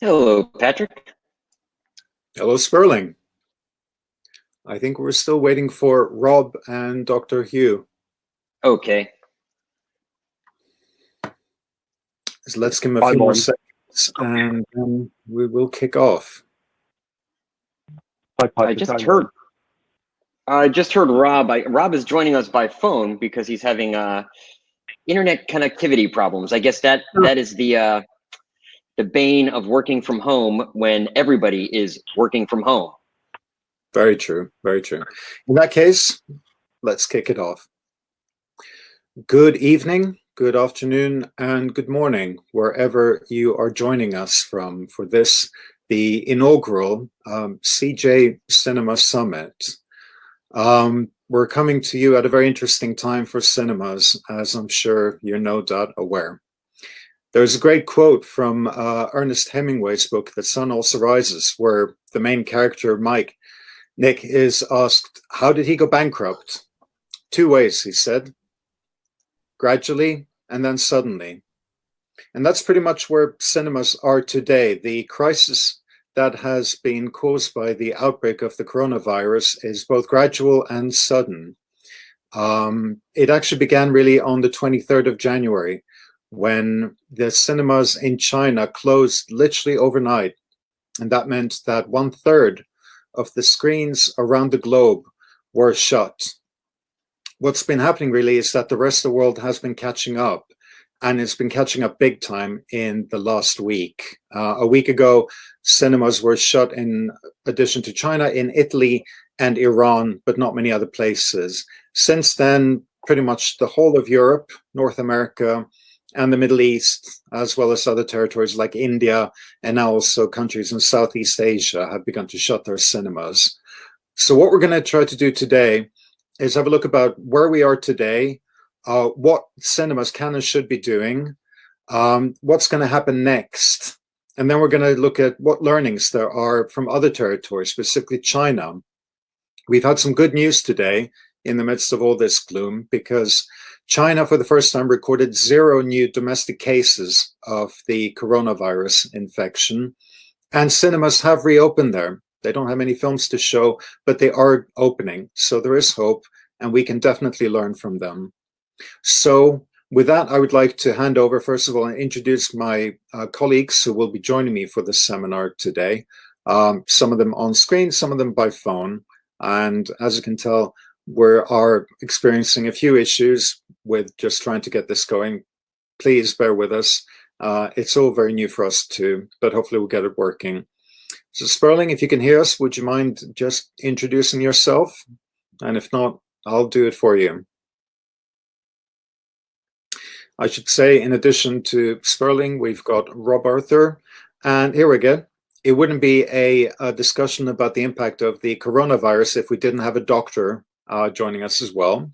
Hello, Patrick. Hello, Sperling. I think we're still waiting for Rob and Dr. Hugh. Okay. So let's give him a few more seconds and then we will kick off. I just heard Rob. Rob is joining us by phone because he's having internet connectivity problems. I guess that is the bane of working from home when everybody is working from home. Very true. Very true. In that case, let's kick it off. Good evening, good afternoon, and good morning, wherever you are joining us from for this, the inaugural CJ Cinema Summit. We're coming to you at a very interesting time for cinemas, as I'm sure you're no doubt aware. There's a great quote from Ernest Hemingway's book, The Sun Also Rises, where the main character, Nick, is asked, how did he go bankrupt? Two ways, he said. Gradually, and then suddenly. And that's pretty much where cinemas are today. The crisis that has been caused by the outbreak of the coronavirus is both gradual and sudden. It actually began really on the 23rd of January, when the cinemas in China closed literally overnight. And that meant that 1/3 of the screens around the globe were shut. What's been happening really is that the rest of the world has been catching up, and it's been catching up big time in the last week. A week ago, cinemas were shut in addition to China, in Italy and Iran, but not many other places. Since then, pretty much the whole of Europe, North America, and the Middle East, as well as other territories like India, and now also countries in Southeast Asia have begun to shut their cinemas. So what we're going to try to do today is have a look about where we are today, what cinemas can and should be doing, what's going to happen next. And then we're going to look at what learnings there are from other territories, specifically China. We've had some good news today in the midst of all this gloom, because China, for the first time, recorded 0 new domestic cases of the coronavirus infection. And cinemas have reopened there. They don't have any films to show, but they are opening. So there is hope, and we can definitely learn from them. So with that, I would like to hand over, first of all, and introduce my colleagues who will be joining me for this seminar today. Some of them on screen, some of them by phone. And as you can tell, we are experiencing a few issues with just trying to get this going. Please bear with us. It's all very new for us too, but hopefully we'll get it working. So Sperling, if you can hear us, would you mind just introducing yourself? And if not, I'll do it for you. I should say, in addition to Sperling, we've got Rob Arthur. And here we go. It wouldn't be a discussion about the impact of the coronavirus if we didn't have a doctor joining us as well.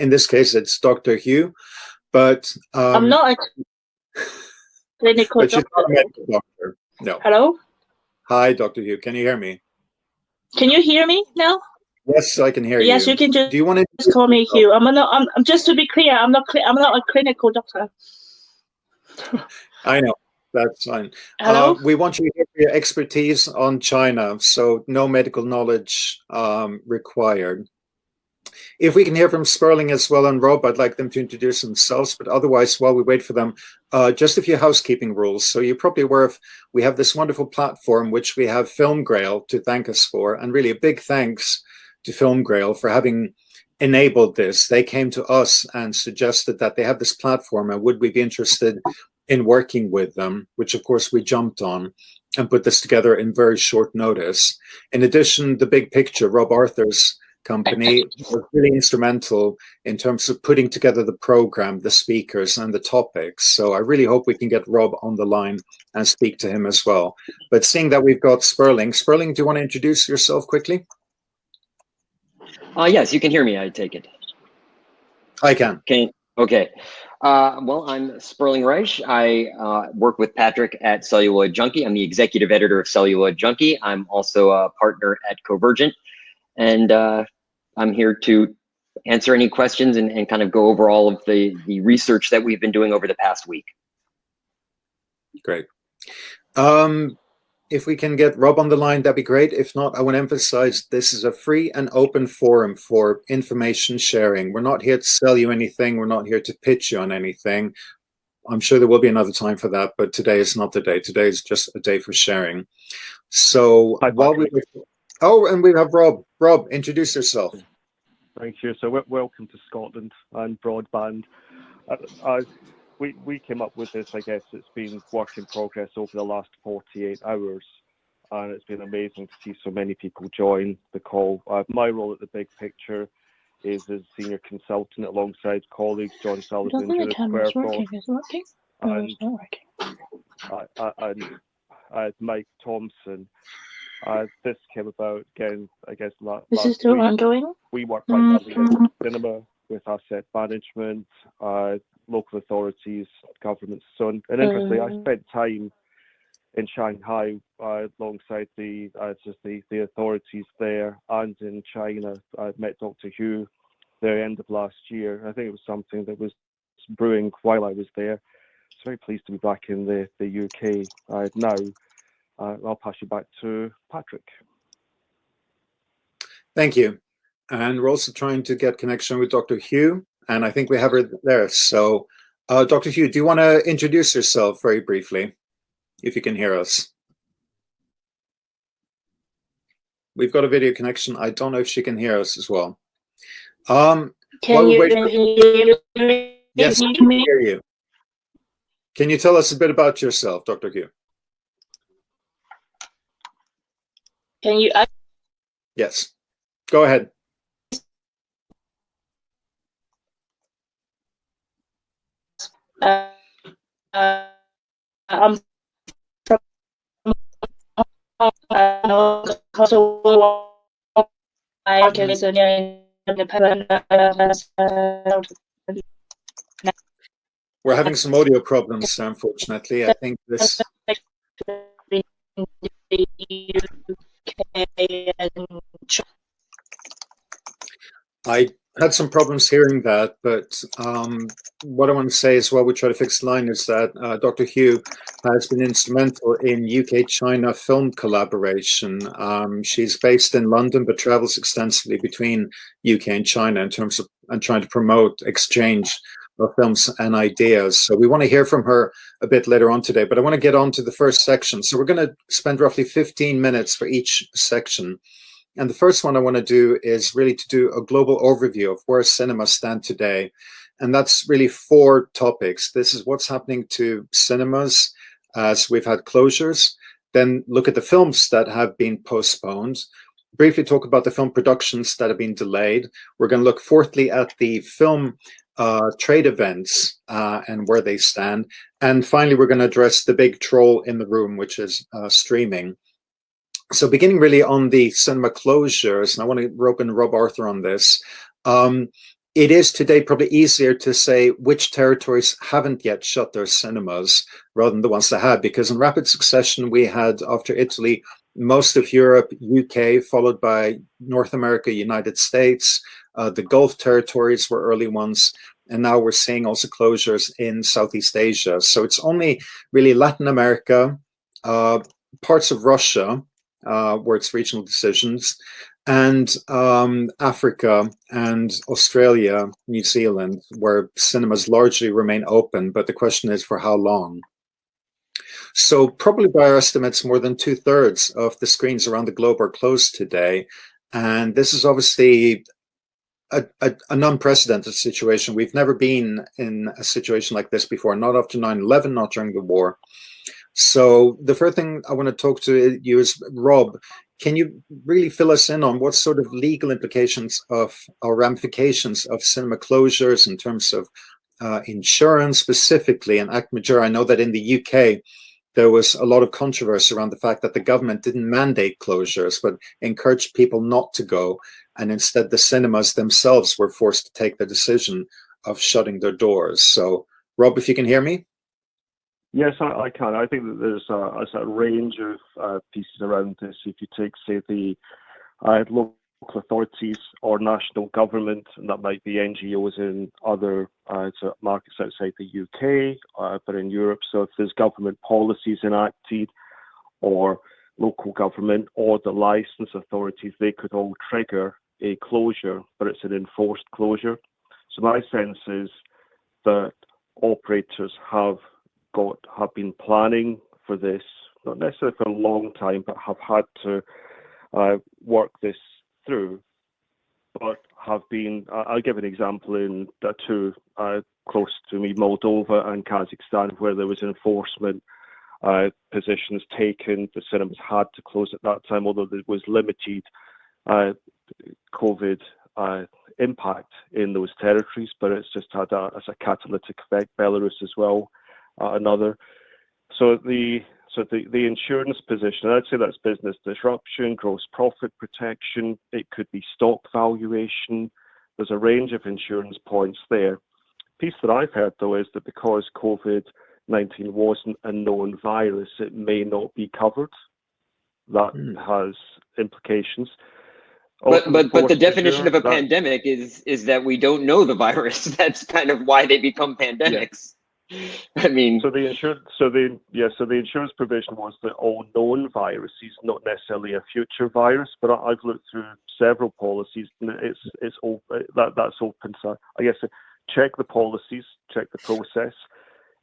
In this case, it's Dr. Hugh. But I'm not a clinical but she's doctor. not a medical doctor. No. Hello? Hi, Dr. Hugh. Can you hear me? Can you hear me now? Yes, I can hear you. Yes, you can just, Do you want to just call me Hugh. I'm just to be clear, I'm not a clinical doctor. I know. That's fine. Hello? We want you to give your expertise on China, so no medical knowledge required. If we can hear from Sperling as well and Rob, I'd like them to introduce themselves, but otherwise, while we wait for them, just a few housekeeping rules. So you're probably aware of, we have this wonderful platform, which we have FilmGrail to thank us for, and really a big thanks to FilmGrail for having enabled this. They came to us and suggested that they have this platform, and would we be interested in working with them, which of course we jumped on and put this together in very short notice. In addition, The Big Picture, Rob Arthur's company, was really instrumental in terms of putting together the program, the speakers, and the topics. So I really hope we can get Rob on the line and speak to him as well. But seeing that we've got Sperling, do you want to introduce yourself quickly? Yes, you can hear me, I take it. I can. Okay. Well, I'm Sperling Reich. I work with Patrick at Celluloid Junkie. I'm the executive editor of Celluloid Junkie. I'm also a partner at Convergent. And I'm here to answer any questions and kind of go over all of the research that we've been doing over the past week. Great. If we can get Rob on the line, that'd be great. If not, I want to emphasize this is a free and open forum for information sharing. We're not here to sell you anything. We're not here to pitch you on anything. I'm sure there will be another time for that, but today is not the day. Today is just a day for sharing. So while we... Oh, and we have Rob. Rob, introduce yourself. Thank you. So welcome to Scotland and broadband. We came up with this, I guess it's been work in progress over the last 48 hours, and it's been amazing to see so many people join the call. My role at the Big Picture is as senior consultant alongside colleagues John Sullivan, Judith Querford, and Mike Thompson. This came about again, I guess, last still week. ongoing? We work primarily in cinema with asset management, local authorities, governments, so on. And interestingly, I spent time in Shanghai alongside the authorities there, and in China. I met Dr. Hu the end of last year. I think it was something that was brewing while I was there. So very pleased to be back in the UK now. I'll pass you back to Patrick. Thank you. And we're also trying to get connection with Dr. Hu, and I think we have her there. So, Dr. Hu, do you want to introduce yourself very briefly, if you can hear us? We've got a video connection. I don't know if she can hear us as well. Can you hear me? Yes, I can hear you. Can you tell us a bit about yourself, Dr. Hu? Can you? Yes. Go ahead. I'm from We're having some audio problems, unfortunately. I think this... I had some problems hearing that, but what I want to say as well, we try to fix the line, is that Dr. Hu has been instrumental in UK-China film collaboration. She's based in London, but travels extensively between UK and China in terms of and trying to promote exchange of films and ideas. So we want to hear from her a bit later on today, but I want to get on to the first section. So we're going to spend roughly 15 minutes for each section. And the first one I want to do is really to do a global overview of where cinemas stand today. And that's really 4 topics. This is what's happening to cinemas as we've had closures, then look at the films that have been postponed, briefly talk about the film productions that have been delayed. We're going to look fourthly at the film trade events and where they stand. And finally, we're going to address the big troll in the room, which is streaming. So beginning really on the cinema closures, and I want to rope in Rob Arthur on this. It is today probably easier to say which territories haven't yet shut their cinemas rather than the ones that have, because in rapid succession, we had, after Italy, most of Europe, UK, followed by North America, United States. The Gulf territories were early ones. And now we're seeing also closures in Southeast Asia. So it's only really Latin America, parts of Russia, where it's regional decisions, and Africa and Australia, New Zealand, where cinemas largely remain open, but the question is for how long? So probably by our estimates, more than 2/3 of the screens around the globe are closed today. And this is obviously an unprecedented situation. We've never been in a situation like this before, not after 9/11, not during the war. So the first thing I want to talk to you is, Rob, can you really fill us in on what sort of legal implications of or ramifications of cinema closures in terms of insurance specifically and Act Major? I know that in the UK, there was a lot of controversy around the fact that the government didn't mandate closures, but encouraged people not to go. And instead, the cinemas themselves were forced to take the decision of shutting their doors. So, Rob, if you can hear me? Yes, I can. I think that there's a range of pieces around this. If you take, say, the local authorities or national government, and that might be NGOs in other markets outside the UK, but in Europe. So if there's government policies enacted or local government or the license authorities, they could all trigger a closure, but it's an enforced closure. So my sense is that operators have been planning for this, not necessarily for a long time, but have had to work this through, but have been, I'll give an example in two close to me, Moldova and Kazakhstan, where there was enforcement positions taken. The cinemas had to close at that time, although there was limited COVID impact in those territories, but it's just had as a catalytic effect. Belarus as well, another. So the insurance position, I'd say that's business disruption, gross profit protection. It could be stock valuation. There's a range of insurance points there. Piece that I've heard though is that because COVID-19 wasn't a known virus, it may not be covered. That has implications. But the definition of a pandemic is that we don't know the virus. That's kind of why they become pandemics. Yeah. I mean, the insurance provision was that all known viruses, not necessarily a future virus. But I've looked through several policies, and it's all that's open. So I guess check the policies, check the process.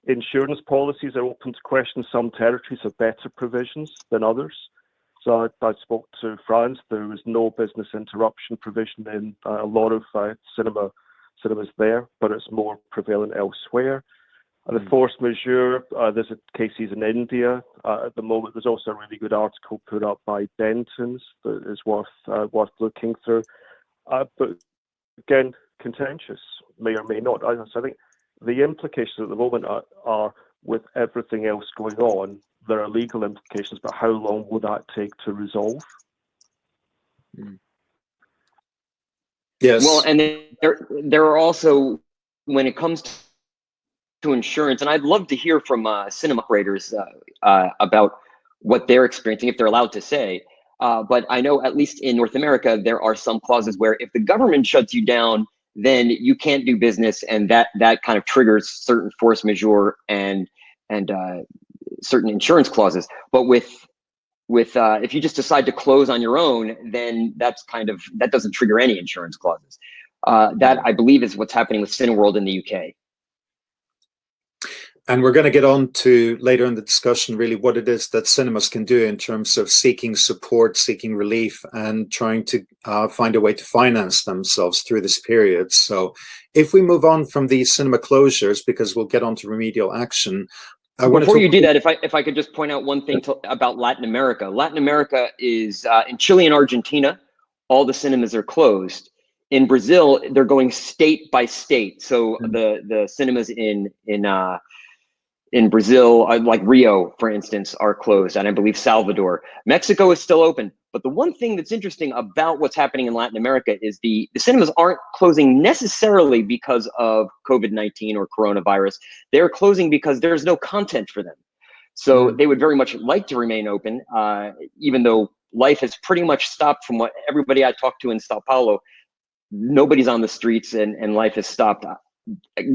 Insurance policies are open to question. Some territories have better provisions than others. So I spoke to France. There was no business interruption provision in a lot of cinemas there, but it's more prevalent elsewhere. The force majeure, there's cases in India at the moment. There's also a really good article put up by Benton's that is worth looking through. But again, contentious, may or may not. So I think the implications at the moment are with everything else going on, there are legal implications, but how long will that take to resolve? Yes. Well, and there are also, when it comes to insurance, and I'd love to hear from cinema operators about what they're experiencing, if they're allowed to say. But I know at least in North America, there are some clauses where if the government shuts you down, then you can't do business, and that kind of triggers certain force majeure and certain insurance clauses. But with if you just decide to close on your own, then that doesn't trigger any insurance clauses. That I believe is what's happening with Cineworld in the UK. And we're going to get on to later in the discussion really what it is that cinemas can do in terms of seeking support, seeking relief, and trying to find a way to finance themselves through this period. So if we move on from these cinema closures, because we'll get on to remedial action. Before you do that, if I could just point out one thing about Latin America. Latin America is in Chile and Argentina, all the cinemas are closed. In Brazil, they're going state by state. So the cinemas in Brazil, like Rio, for instance, are closed, and I believe Salvador. Mexico is still open. But the one thing that's interesting about what's happening in Latin America is the cinemas aren't closing necessarily because of COVID-19 or coronavirus. They're closing because there's no content for them. So they would very much like to remain open, even though life has pretty much stopped. From what everybody I talked to in Sao Paulo, nobody's on the streets and life has stopped.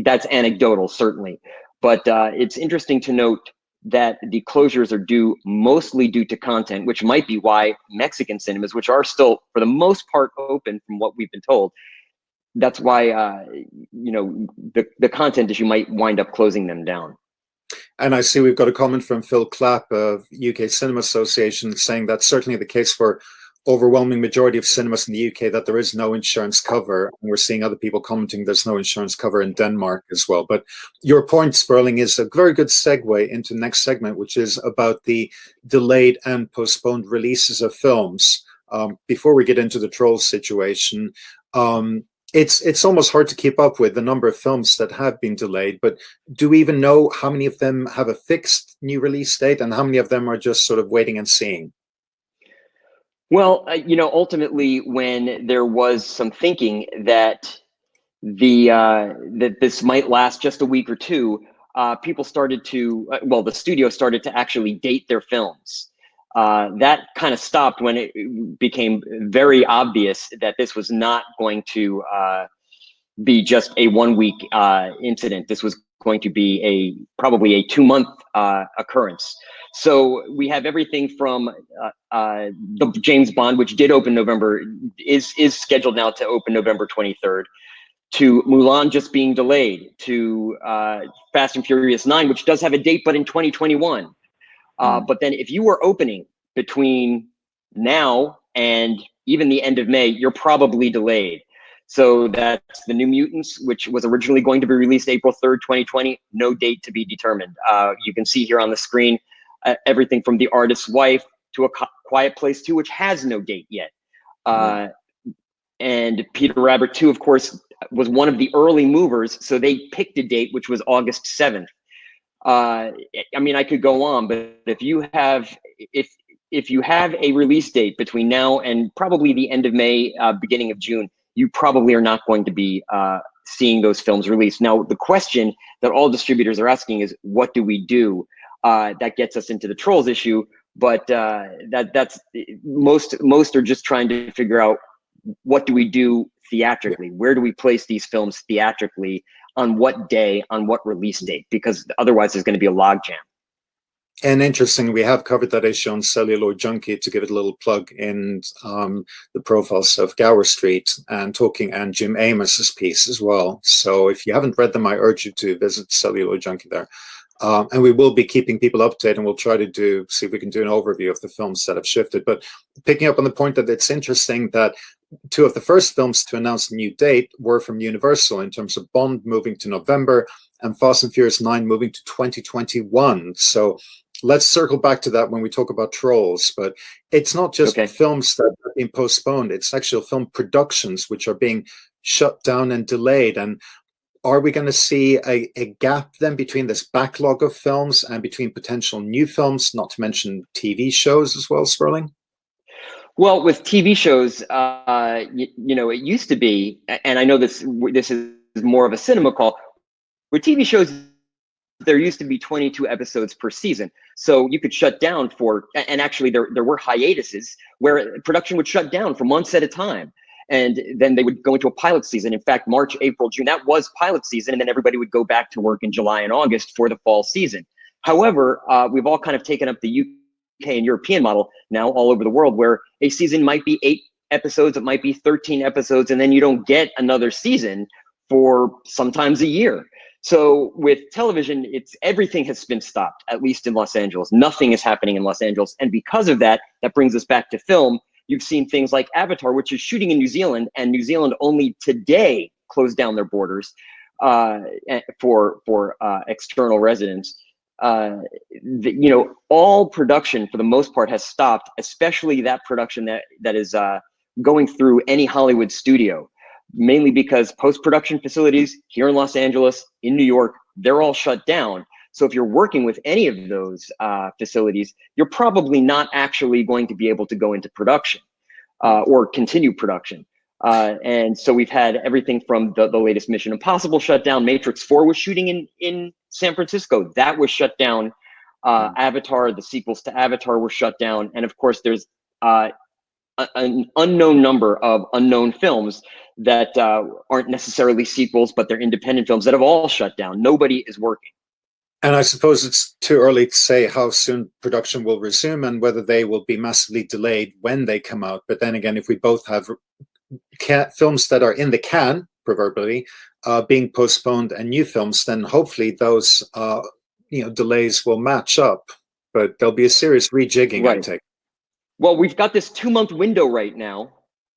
That's anecdotal, certainly. But it's interesting to note that the closures are mostly due to content, which might be why Mexican cinemas, which are still for the most part open from what we've been told, that's why the content issue might wind up closing them down. And I see we've got a comment from Phil Clapp of UK Cinema Association saying that's certainly the case for overwhelming majority of cinemas in the UK, that there is no insurance cover. And we're seeing other people commenting there's no insurance cover in Denmark as well. But your point, Sperling, is a very good segue into the next segment, which is about the delayed and postponed releases of films. Before we get into the Trolls situation, it's almost hard to keep up with the number of films that have been delayed, but do we even know how many of them have a fixed new release date and how many of them are just sort of waiting and seeing? Well, ultimately, when there was some thinking that that this might last just a week or two, people started to, the studio started to actually date their films. That kind of stopped when it became very obvious that this was not going to be just a 1 week incident. This was going to be probably a 2-month occurrence. So we have everything from the James Bond, which did open November, is scheduled now to open November 23rd, to Mulan just being delayed, to Fast and Furious 9, which does have a date, but in 2021. But then if you were opening between now and even the end of May, you're probably delayed. So that's The New Mutants, which was originally going to be released April 3rd, 2020, no date to be determined. You can see here on the screen, everything from The Artist's Wife to A Quiet Place 2, which has no date yet. And Peter Rabbit 2, of course, was one of the early movers, so they picked a date, which was August 7th. I mean, I could go on, but if you have a release date between now and probably the end of May, beginning of June, you probably are not going to be seeing those films released. Now, the question that all distributors are asking is, what do we do? That gets us into the Trolls issue, but that's most are just trying to figure out, what do we do theatrically? Where do we place these films theatrically? On what day? On what release date? Because otherwise, there's going to be a logjam. And interesting, we have covered that issue on Celluloid Junkie, to give it a little plug, in the profiles of Gower Street and Jim Amos's piece as well. So if you haven't read them, I urge you to visit Celluloid Junkie there. And we will be keeping people updated, and we'll try to see if we can do an overview of the films that have shifted. But picking up on the point that it's interesting that 2 of the first films to announce a new date were from Universal, in terms of Bond moving to November and Fast and Furious 9 moving to 2021. So let's circle back to that when we talk about Trolls. But it's not just films that are being postponed, it's actual film productions which are being shut down and delayed. And are we going to see a gap then between this backlog of films and between potential new films, not to mention TV shows as well, Sperling? Well, with TV shows, it used to be, and I know this is more of a cinema call, with TV shows, there used to be 22 episodes per season. So you could shut down and actually there were hiatuses where production would shut down for months at a time. And then they would go into a pilot season. In fact, March, April, June, that was pilot season. And then everybody would go back to work in July and August for the fall season. However, we've all kind of taken up the UK and European model now all over the world, where a season might be 8 episodes, it might be 13 episodes, and then you don't get another season for sometimes a year. So with television, everything has been stopped, at least in Los Angeles. Nothing is happening in Los Angeles. And because of that, that brings us back to film. You've seen things like Avatar, which is shooting in New Zealand, and New Zealand only today closed down their borders for external residents. All production for the most part has stopped, especially that production that is going through any Hollywood studio, mainly because post-production facilities here in Los Angeles, in New York, they're all shut down. So if you're working with any of those facilities, you're probably not actually going to be able to go into production or continue production. And so we've had everything from the latest Mission Impossible shut down. Matrix 4 was shooting in San Francisco. That was shut down. Avatar, the sequels to Avatar were shut down. And of course, there's an unknown number of unknown films that aren't necessarily sequels, but they're independent films that have all shut down. Nobody is working. And I suppose it's too early to say how soon production will resume and whether they will be massively delayed when they come out. But then again, if we both have films that are in the can, proverbially, being postponed, and new films, then hopefully those delays will match up. But there'll be a serious rejigging, right. I take. Well, we've got this 2-month window right now,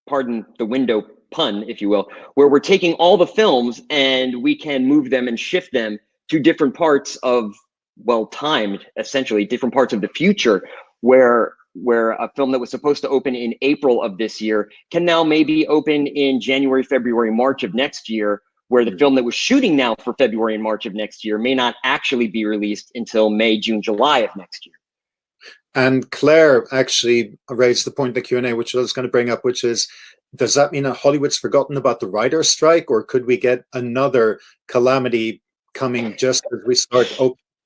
pardon the window pun, if you will, where we're taking all the films and we can move them and shift them to different parts of, timed, essentially, different parts of the future, where a film that was supposed to open in April of this year can now maybe open in January, February, March of next year, where the film that was shooting now for February and March of next year may not actually be released until May, June, July of next year. And Claire actually raised the point in the Q&A, which I was going to bring up, which is, does that mean that Hollywood's forgotten about the writer's strike, or could we get another calamity coming just as we start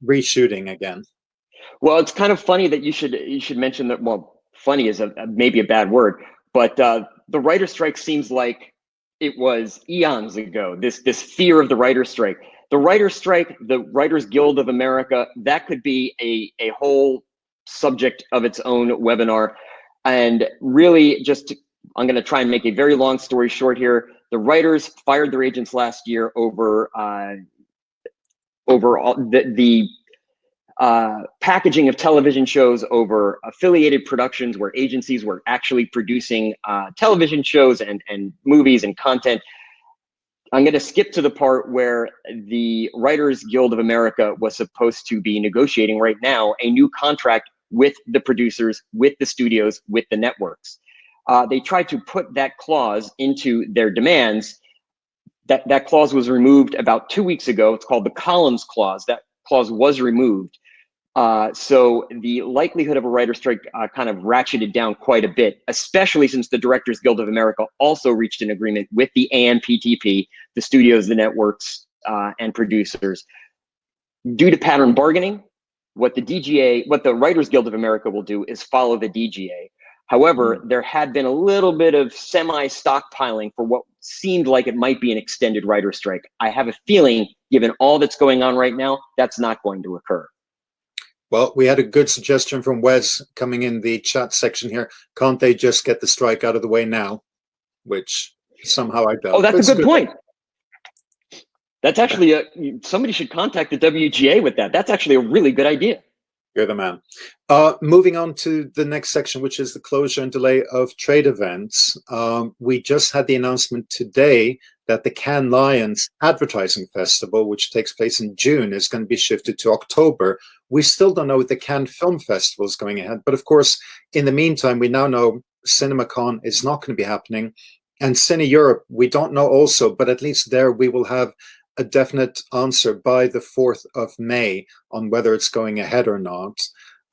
reshooting again? Well, it's kind of funny that you should mention that. Well, funny is maybe a bad word, but the writer's strike seems like it was eons ago. This fear of the writer's strike. The writer's strike, the Writers Guild of America, that could be a whole subject of its own webinar. And really, I'm going to try and make a very long story short here. The writers fired their agents last year over all the packaging of television shows, over affiliated productions where agencies were actually producing television shows and movies and content. I'm going to skip to the part where the Writers Guild of America was supposed to be negotiating right now a new contract with the producers, with the studios, with the networks. They tried to put that clause into their demands. That clause was removed about 2 weeks ago. It's called the Collins Clause. That clause was removed. So the likelihood of a writer's strike kind of ratcheted down quite a bit, especially since the Directors Guild of America also reached an agreement with the AMPTP, the studios, the networks, and producers. Due to pattern bargaining, what the Writers Guild of America will do is follow the DGA. However, there had been a little bit of semi-stockpiling for what seemed like it might be an extended writer's strike. I have a feeling, given all that's going on right now, that's not going to occur. Well, we had a good suggestion from Wes coming in the chat section here. Can't they just get the strike out of the way now? Which somehow I doubt. Oh, that's a good point. That's actually somebody should contact the WGA with that. That's actually a really good idea. You're the man. Moving on to the next section, which is the closure and delay of trade events. We just had the announcement today that the Cannes Lions Advertising Festival, which takes place in June, is going to be shifted to October. We still don't know if the Cannes Film Festival is going ahead. But of course, in the meantime, we now know CinemaCon is not going to be happening. And Cine Europe, we don't know also, but at least there we will have a definite answer by the 4th of May on whether it's going ahead or not.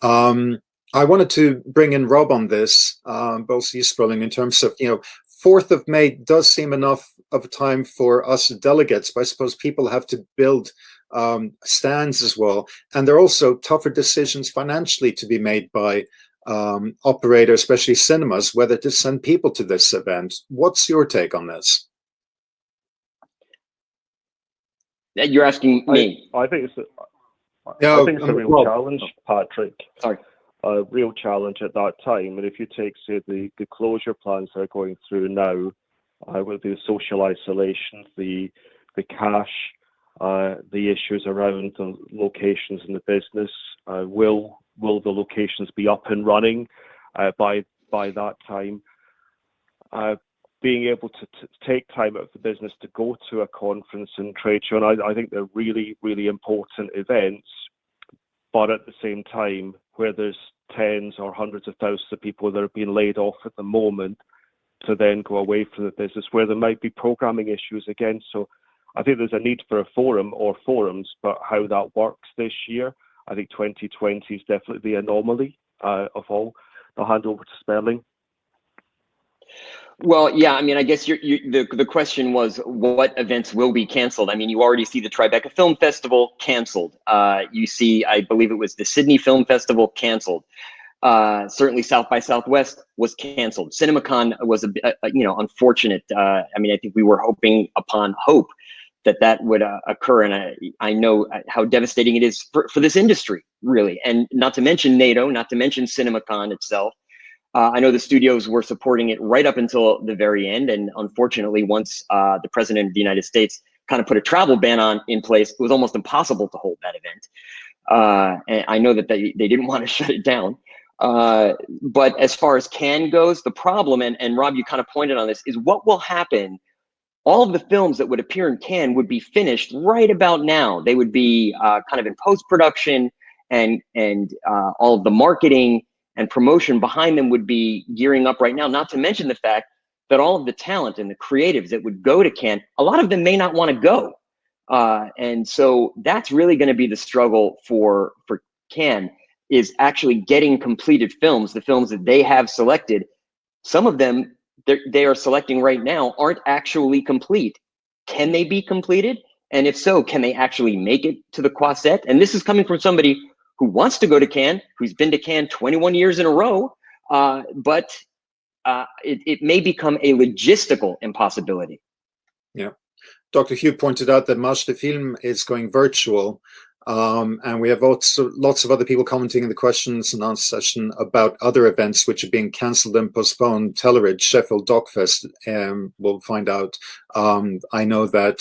I wanted to bring in Rob on this, both you, Sperling, in terms of, 4th of May does seem enough of a time for us delegates, but I suppose people have to build stands as well. And there are also tougher decisions financially to be made by operators, especially cinemas, whether to send people to this event. What's your take on this? You're asking me. I think it's a real challenge, Patrick. Sorry. A real challenge at that time. And if you take, say, the closure plans that are going through now, with the social isolation, the cash, the issues around the locations in the business, will the locations be up and running by that time? Being able to take time out of the business to go to a conference and trade show, and I think they're really, really important events, but at the same time, where there's tens or hundreds of thousands of people that are being laid off at the moment, to then go away from the business, where there might be programming issues again. So I think there's a need for a forum or forums, but how that works this year, I think 2020 is definitely the anomaly of all. I'll hand over to Sperling. Well, yeah, I mean, I guess the question was what events will be canceled. I mean, you already see the Tribeca Film Festival canceled. You see, I believe it was the Sydney Film Festival canceled. Certainly South by Southwest was canceled. CinemaCon was unfortunate. I mean, I think we were hoping upon hope that would occur, and I know how devastating it is for this industry, really, and not to mention NATO, not to mention CinemaCon itself. I know the studios were supporting it right up until the very end, and unfortunately, once the President of the United States kind of put a travel ban in place, it was almost impossible to hold that event. And I know that they didn't want to shut it down. But as far as Cannes goes, the problem, and Rob, you kind of pointed on this, is what will happen. All of the films that would appear in Cannes would be finished right about now. They would be kind of in post-production, and all of the marketing and promotion behind them would be gearing up right now, not to mention the fact that all of the talent and the creatives that would go to Cannes, a lot of them may not want to go. And so that's really going to be the struggle for Cannes, is actually getting completed films, the films that they have selected. Some of them they are selecting right now aren't actually complete. Can they be completed? And if so, can they actually make it to the Croisette? And this is coming from somebody who wants to go to Cannes, who's been to Cannes 21 years in a row, but it may become a logistical impossibility. Yeah. Dr. Hugh pointed out that Match the Film is going virtual. And we have also lots of other people commenting in the questions and answer session about other events which are being cancelled and postponed. Teleridge, Sheffield Dockfest, we'll find out. I know that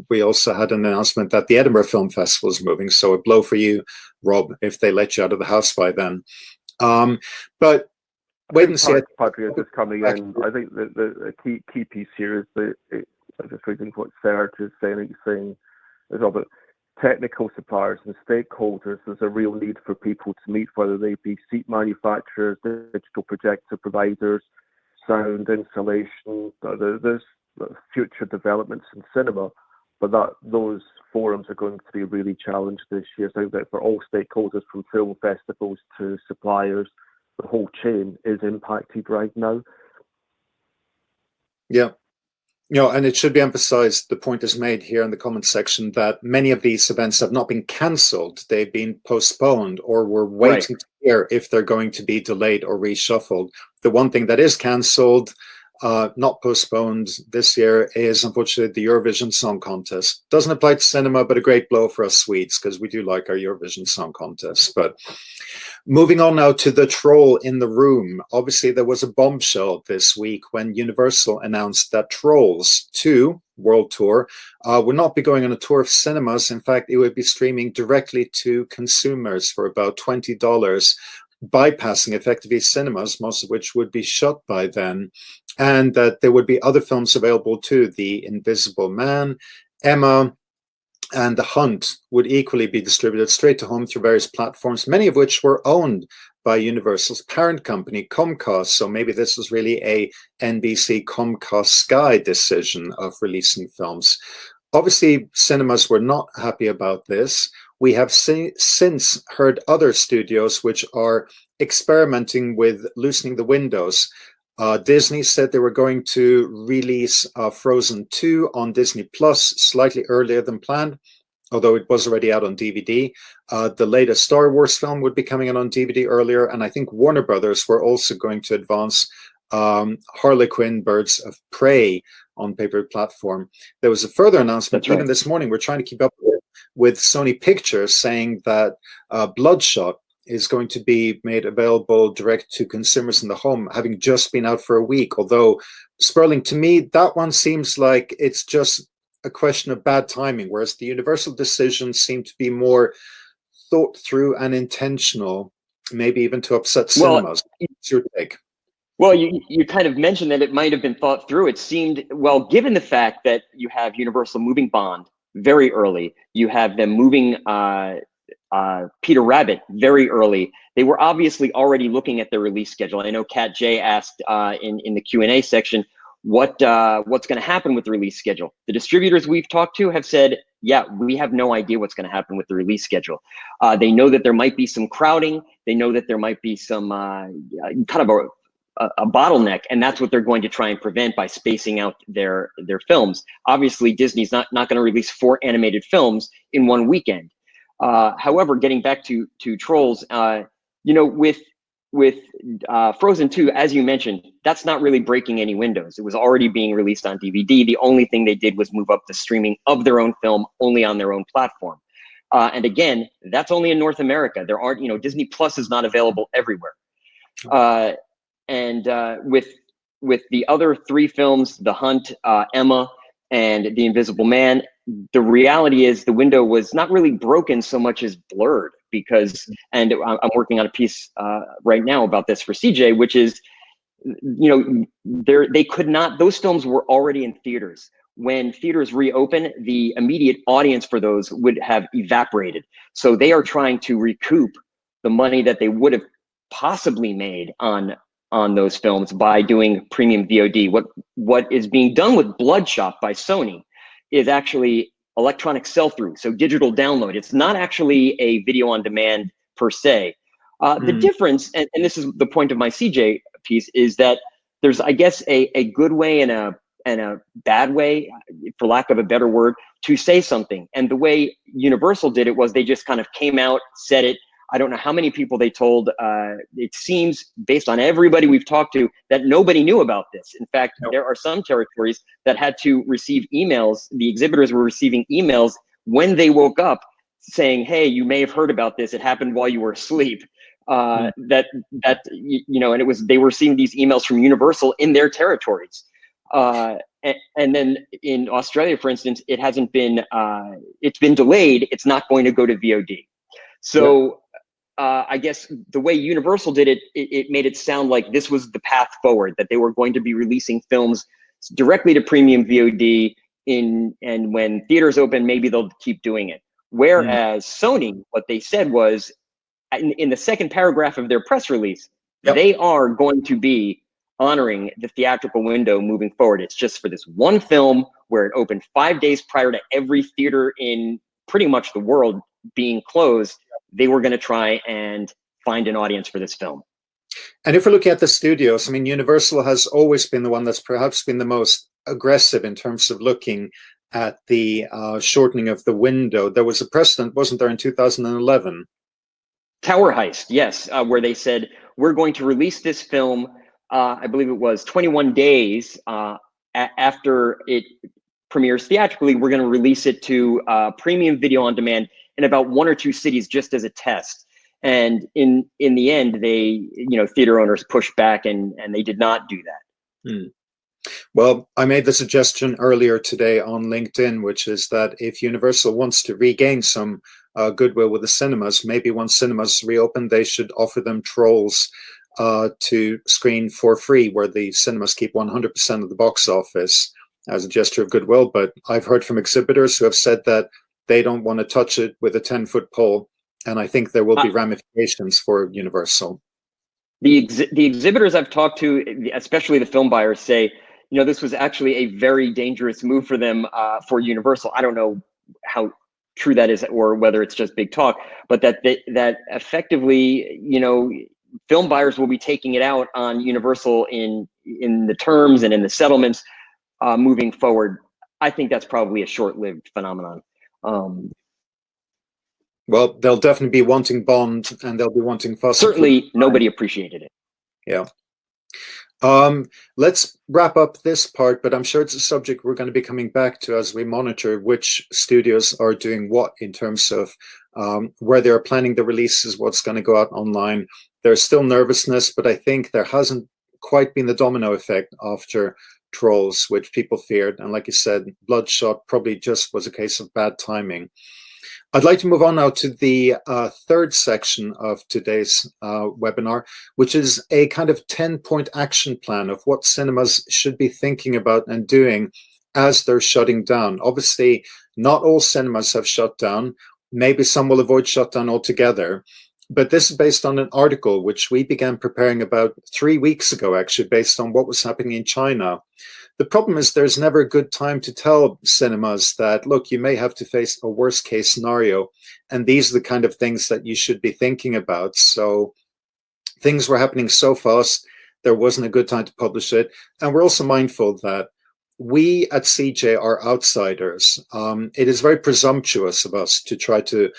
we also had an announcement that the Edinburgh Film Festival is moving, so a blow for you, Rob, if they let you out of the house by then. But wait and see. Patrick is coming in. I think the key piece here is that I'm just reading what Serge is saying. He's saying as well, but technical suppliers and stakeholders, there's a real need for people to meet, whether they be seat manufacturers, digital projector providers, sound installation. There's future developments in cinema, but those forums are going to be really challenged this year. So that for all stakeholders, from film festivals to suppliers, the whole chain is impacted right now. Yeah. And it should be emphasized, the point is made here in the comment section, that many of these events have not been cancelled. They've been postponed, or we're waiting to hear if they're going to be delayed or reshuffled. The one thing that is cancelled, not postponed this year, is unfortunately the Eurovision Song Contest. Doesn't apply to cinema, but a great blow for us Swedes, because we do like our Eurovision Song Contest. But moving on now to the troll in the room. Obviously, there was a bombshell this week when Universal announced that Trolls 2 World Tour would not be going on a tour of cinemas. In fact, it would be streaming directly to consumers for about $20, bypassing effectively cinemas, most of which would be shut by then, and that there would be other films available too. The Invisible Man, Emma, and The Hunt would equally be distributed straight to home through various platforms, many of which were owned by Universal's parent company, Comcast. So maybe this was really a NBC Comcast Sky decision of releasing films. Obviously, cinemas were not happy about this. We have since heard other studios which are experimenting with loosening the windows. Disney said they were going to release Frozen 2 on Disney Plus slightly earlier than planned, although it was already out on DVD. The latest Star Wars film would be coming out on DVD earlier, and I think Warner Brothers were also going to advance Harley Quinn Birds of Prey on paper platform. There was a further announcement even this morning. We're trying to keep up with Sony Pictures saying that Bloodshot is going to be made available direct to consumers in the home, having just been out for a week. Although, Sperling, to me, that one seems like it's just a question of bad timing, whereas the Universal decisions seem to be more thought through and intentional, maybe even to upset cinemas. What's your take? Well, you kind of mentioned that it might have been thought through. It seemed, well, given the fact that you have Universal moving Bond very early, you have them moving Peter Rabbit very early. They were obviously already looking at their release schedule. I know Kat J asked in the Q&A section what's going to happen with the release schedule. The distributors we've talked to have said, yeah, we have no idea what's going to happen with the release schedule. They know that there might be some crowding. They know that there might be some kind of a bottleneck, and that's what they're going to try and prevent by spacing out their films. Obviously, Disney's not going to release 4 animated films in one weekend. However, getting back to Trolls, with Frozen 2, as you mentioned, that's not really breaking any windows. It was already being released on DVD. The only thing they did was move up the streaming of their own film only on their own platform. And again, that's only in North America. There aren't, Disney Plus is not available everywhere. And with the other 3 films, The Hunt, Emma, and The Invisible Man, the reality is the window was not really broken so much as blurred, because, and I'm working on a piece right now about this for CJ, which is, they could not, those films were already in theaters. When theaters reopen, the immediate audience for those would have evaporated. So they are trying to recoup the money that they would have possibly made on those films by doing premium VOD. What is being done with Bloodshot by Sony is actually electronic sell-through, so digital download. It's not actually a video on demand per se. The difference, and this is the point of my CJ piece, is that there's, I guess, a good way and a bad way, for lack of a better word, to say something. And the way Universal did it was they just kind of came out, said it. I don't know how many people they told. It seems, based on everybody we've talked to, that nobody knew about this. In fact, there are some territories that had to receive emails. The exhibitors were receiving emails when they woke up saying, hey, you may have heard about this. It happened while you were asleep. And it was, they were seeing these emails from Universal in their territories. And then in Australia, for instance, it hasn't been, it's been delayed. It's not going to go to VOD. So I guess the way Universal did it, it made it sound like this was the path forward, that they were going to be releasing films directly to premium VOD and when theaters open, maybe they'll keep doing it. Whereas Sony, what they said was, in the second paragraph of their press release, they are going to be honoring the theatrical window moving forward. It's just for this one film where it opened 5 days prior to every theater in pretty much the world being closed. They were going to try and find an audience for this film. And if we're looking at the studios, I mean, Universal has always been the one that's perhaps been the most aggressive in terms of looking at the shortening of the window. There was a precedent, wasn't there, in 2011? Tower Heist, yes, where they said, we're going to release this film, I believe it was 21 days after it premieres theatrically. We're going to release it to premium video on demand in about 1 or 2 cities just as a test. And in the end, they, theater owners pushed back and they did not do that. Well, I made the suggestion earlier today on LinkedIn, which is that if Universal wants to regain some goodwill with the cinemas, maybe once cinemas reopen, they should offer them Trolls to screen for free, where the cinemas keep 100% of the box office as a gesture of goodwill. But I've heard from exhibitors who have said that they don't want to touch it with a 10-foot pole, and I think there will be ramifications for Universal. The exhibitors I've talked to, especially the film buyers, say, this was actually a very dangerous move for them, for Universal. I don't know how true that is or whether it's just big talk, but that effectively, film buyers will be taking it out on Universal in the terms and in the settlements moving forward. I think that's probably a short-lived phenomenon. Well, they'll definitely be wanting Bond, and they'll be wanting Fast. Certainly, nobody appreciated it. Yeah. Let's wrap up this part, but I'm sure it's a subject we're going to be coming back to as we monitor which studios are doing what in terms of where they're planning the releases, what's going to go out online. There's still nervousness, but I think there hasn't quite been the domino effect after Trolls, which people feared. And like you said, Bloodshot probably just was a case of bad timing. I'd like to move on now to the third section of today's webinar, which is a kind of 10-point action plan of what cinemas should be thinking about and doing as they're shutting down. Obviously, not all cinemas have shut down. Maybe some will avoid shutdown altogether. But this is based on an article which we began preparing about 3 weeks ago, actually, based on what was happening in China. The problem is there's never a good time to tell cinemas that, look, you may have to face a worst case scenario. And these are the kind of things that you should be thinking about. So things were happening so fast, there wasn't a good time to publish it. And we're also mindful that we at CJ are outsiders. It is very presumptuous of us to try to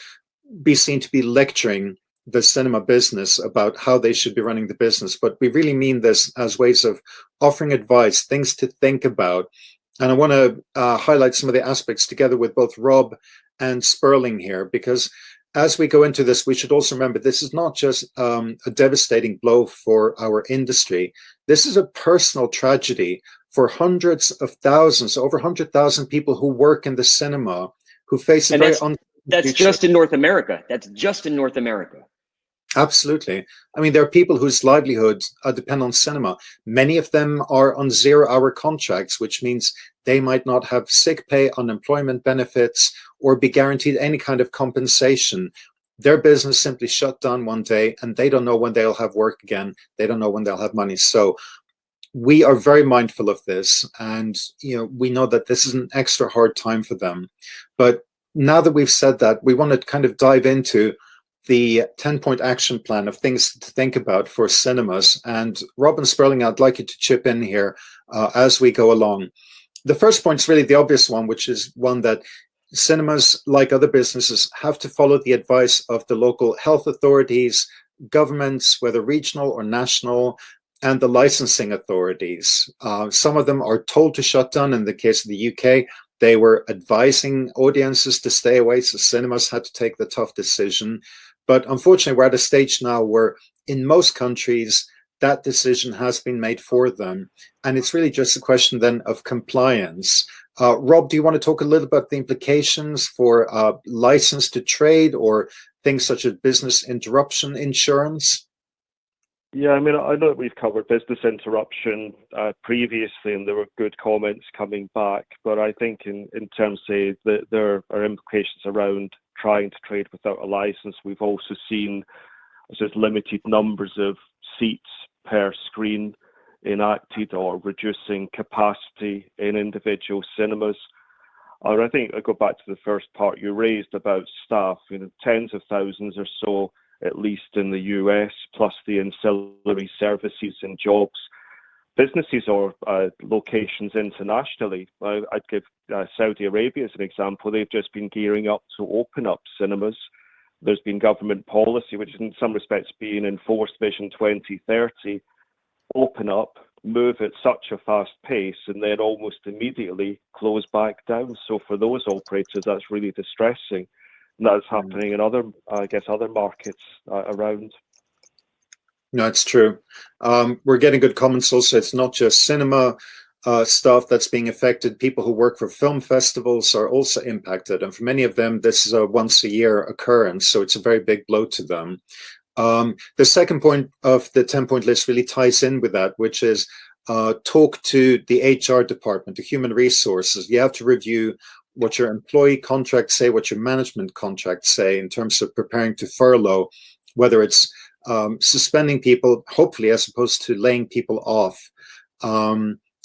be seen to be lecturing the cinema business about how they should be running the business, but we really mean this as ways of offering advice, things to think about. And I want to highlight some of the aspects together with both Rob and Sperling here, because as we go into this, we should also remember this is not just a devastating blow for our industry. This is a personal tragedy for hundreds of thousands, over 100,000 people who work in the cinema, who face a very that's just in North America. That's just in North America. Absolutely. I mean, there are people whose livelihoods depend on cinema. Many of them are on 0-hour contracts, which means they might not have sick pay, unemployment benefits, or be guaranteed any kind of compensation. Their business simply shut down one day, and they don't know when they'll have work again. They don't know when they'll have money. So we are very mindful of this, and we know that this is an extra hard time for them. But now that we've said that, we want to kind of dive into the 10-point action plan of things to think about for cinemas. And Robin Sperling, I'd like you to chip in here as we go along. The first point is really the obvious one, which is one that cinemas, like other businesses, have to follow the advice of the local health authorities, governments, whether regional or national, and the licensing authorities. Some of them are told to shut down. In the case of the UK, they were advising audiences to stay away, so cinemas had to take the tough decision. But unfortunately, we're at a stage now where in most countries, that decision has been made for them. And it's really just a question then of compliance. Rob, do you want to talk a little about the implications for license to trade or things such as business interruption insurance? Yeah, I mean, I know that we've covered business interruption previously, and there were good comments coming back. But I think in terms of that there are implications around trying to trade without a license. We've also seen just limited numbers of seats per screen enacted or reducing capacity in individual cinemas. And I think I go back to the first part you raised about staff, tens of thousands or so, at least in the US, plus the ancillary services and jobs. Businesses or locations internationally, I'd give Saudi Arabia as an example. They've just been gearing up to open up cinemas. There's been government policy, which is in some respects being enforced, Vision 2030, open up, move at such a fast pace, and then almost immediately close back down. So for those operators, that's really distressing. And that's happening in other markets around. No, it's true. We're getting good comments also. It's not just cinema staff that's being affected. People who work for film festivals are also impacted. And for many of them, this is a once a year occurrence. So it's a very big blow to them. The second point of the 10-point list really ties in with that, which is talk to the HR department, the human resources. You have to review what your employee contracts say, what your management contracts say in terms of preparing to furlough, whether it's suspending people, hopefully, as opposed to laying people off.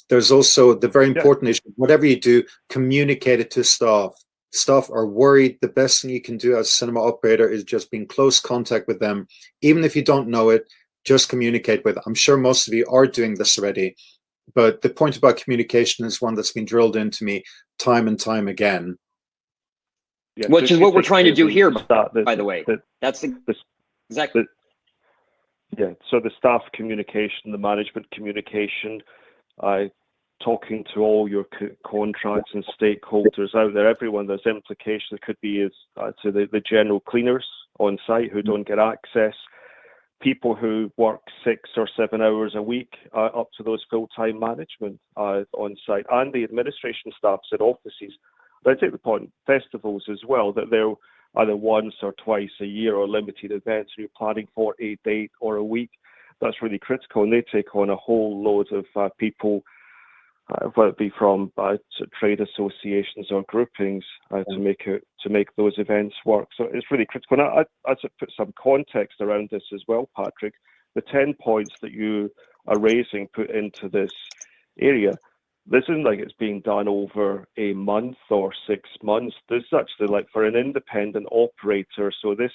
There's also the very important issue, whatever you do, communicate it to staff. Staff are worried. The best thing you can do as a cinema operator is just be in close contact with them. Even if you don't know it, just communicate with them. I'm sure most of you are doing this already, but the point about communication is one that's been drilled into me time and time again. Yeah, which is what we're trying to do here, by the way. That's exactly. Yeah, so the staff communication, the management communication, talking to all your contracts and stakeholders out there, everyone, there's implications. It could be to the general cleaners on site who don't get access, people who work 6 or 7 hours a week, up to those full-time management on site, and the administration staffs at offices. But I take the point, festivals as well, that they're either once or twice a year or limited events, and you're planning for a day or a week. That's really critical, and they take on a whole load of people, whether it be from trade associations or groupings, to make those events work. So it's really critical. And I to put some context around this as well, Patrick. The 10 points that you are raising put into this area, this isn't like it's being done over a month or 6 months. This is actually like for an independent operator. So this,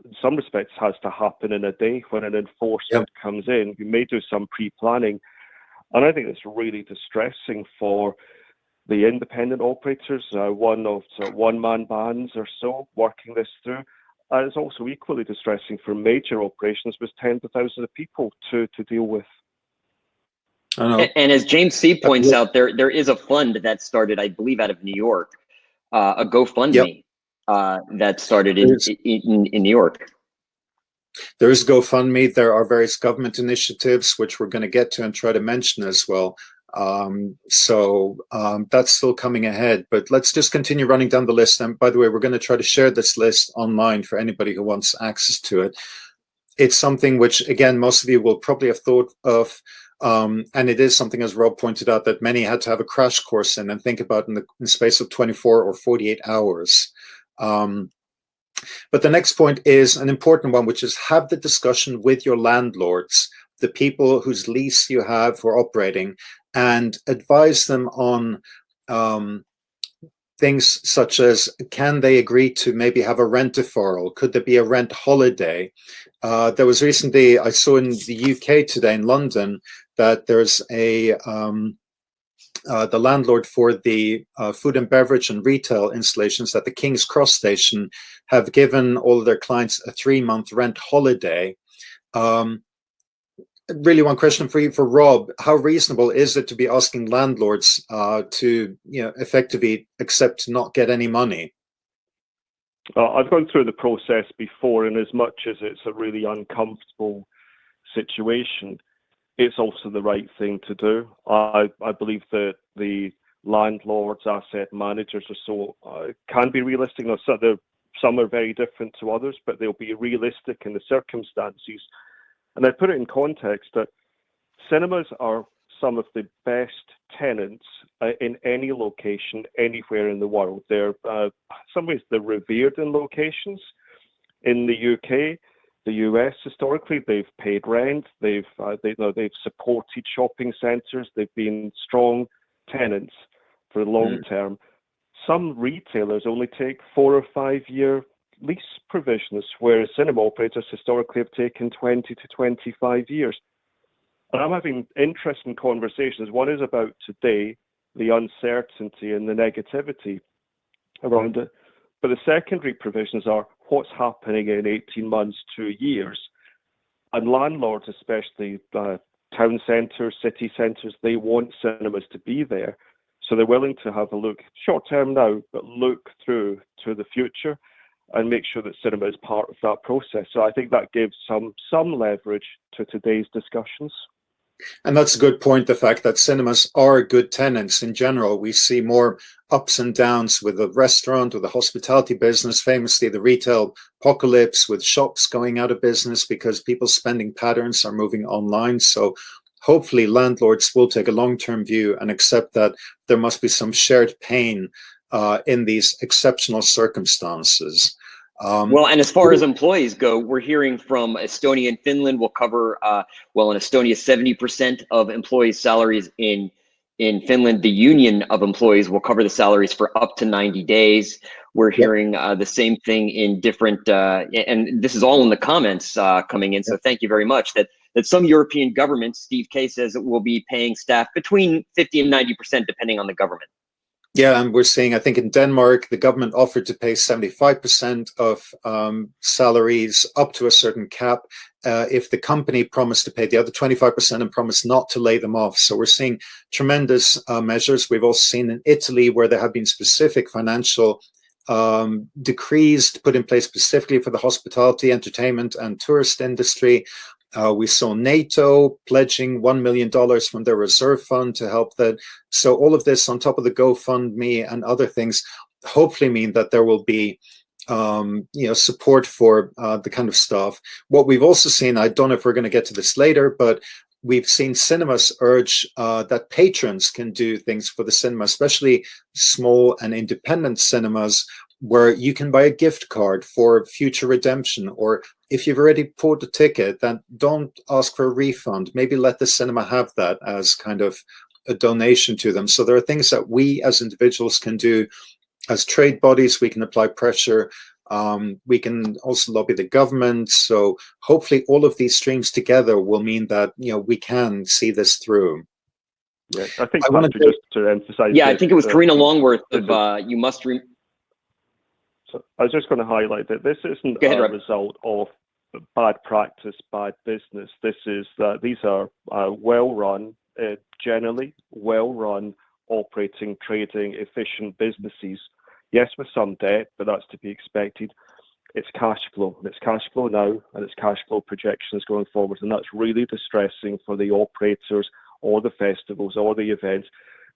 in some respects, has to happen in a day. When an enforcement comes in, you may do some pre-planning. And I think it's really distressing for the independent operators, one-man bands or so, working this through. And it's also equally distressing for major operations with tens of thousands of people to deal with. And as James C. points out, there is a fund that started, I believe, out of New York, a GoFundMe that started in New York. There is GoFundMe. There are various government initiatives, which we're going to get to and try to mention as well. So that's still coming ahead. But let's just continue running down the list. And by the way, we're going to try to share this list online for anybody who wants access to it. It's something which, again, most of you will probably have thought of. And it is something, as Rob pointed out, that many had to have a crash course in and think about in the space of 24 or 48 hours. But the next point is an important one, which is have the discussion with your landlords, the people whose lease you have for operating, and advise them on things such as, can they agree to maybe have a rent deferral? Could there be a rent holiday? There was recently, I saw in the UK today in London, that there's a the landlord for the food and beverage and retail installations at the King's Cross station have given all of their clients a 3-month rent holiday. Really, one question for you, for Rob: how reasonable is it to be asking landlords to, effectively accept to not get any money? I've gone through the process before, and as much as it's a really uncomfortable situation, it's also the right thing to do. I believe that the landlords, asset managers, or so can be realistic. Some are very different to others, but they'll be realistic in the circumstances. And I put it in context that cinemas are some of the best tenants in any location, anywhere in the world. They're, in some ways, they're revered in locations. In the UK, the US, historically, they've paid rent. They've supported shopping centres. They've been strong tenants for the long term. Some retailers only take 4 or 5 year lease provisions, whereas cinema operators historically have taken 20 to 25 years. And I'm having interesting conversations. One is about today, the uncertainty and the negativity around it. But the secondary provisions are what's happening in 18 months, 2 years. And landlords, especially town centres, city centres, they want cinemas to be there. So they're willing to have a look short term now, but look through to the future and make sure that cinema is part of that process. So I think that gives some leverage to today's discussions. And that's a good point, the fact that cinemas are good tenants in general. We see more ups and downs with the restaurant or the hospitality business, famously the retail apocalypse with shops going out of business because people's spending patterns are moving online. So hopefully landlords will take a long-term view and accept that there must be some shared pain in these exceptional circumstances. Well, and as far as employees go, we're hearing from Estonia and Finland will cover, in Estonia, 70% of employees' salaries. In Finland, the union of employees will cover the salaries for up to 90 days. We're hearing the same thing in different, and this is all in the comments coming in, so thank you very much, that some European governments, Steve Kay says, will be paying staff between 50 and 90%, depending on the government. Yeah, and we're seeing, I think in Denmark, the government offered to pay 75% of salaries up to a certain cap if the company promised to pay the other 25% and promised not to lay them off. So we're seeing tremendous measures. We've also seen in Italy where there have been specific financial decrees put in place specifically for the hospitality, entertainment, and tourist industry. We saw NATO pledging $1 million from their reserve fund to help that. So all of this on top of the GoFundMe and other things hopefully mean that there will be support for the kind of stuff. What we've also seen, I don't know if we're going to get to this later, but we've seen cinemas urge that patrons can do things for the cinema, especially small and independent cinemas, where you can buy a gift card for future redemption, or if you've already bought a ticket, then don't ask for a refund. Maybe let the cinema have that as kind of a donation to them. So there are things that we as individuals can do. As trade bodies, we can apply pressure. We can also lobby the government. So hopefully all of these streams together will mean that, we can see this through. Yeah, I think I wanted just to emphasize. Yeah, I think it was Karina Longworth of You Must So I was just going to highlight that this isn't a result of bad practice, bad business. These are well-run, generally well-run, operating, trading, efficient businesses. Yes, with some debt, but that's to be expected. It's cash flow. It's cash flow now, and it's cash flow projections going forward, and that's really distressing for the operators or the festivals or the events.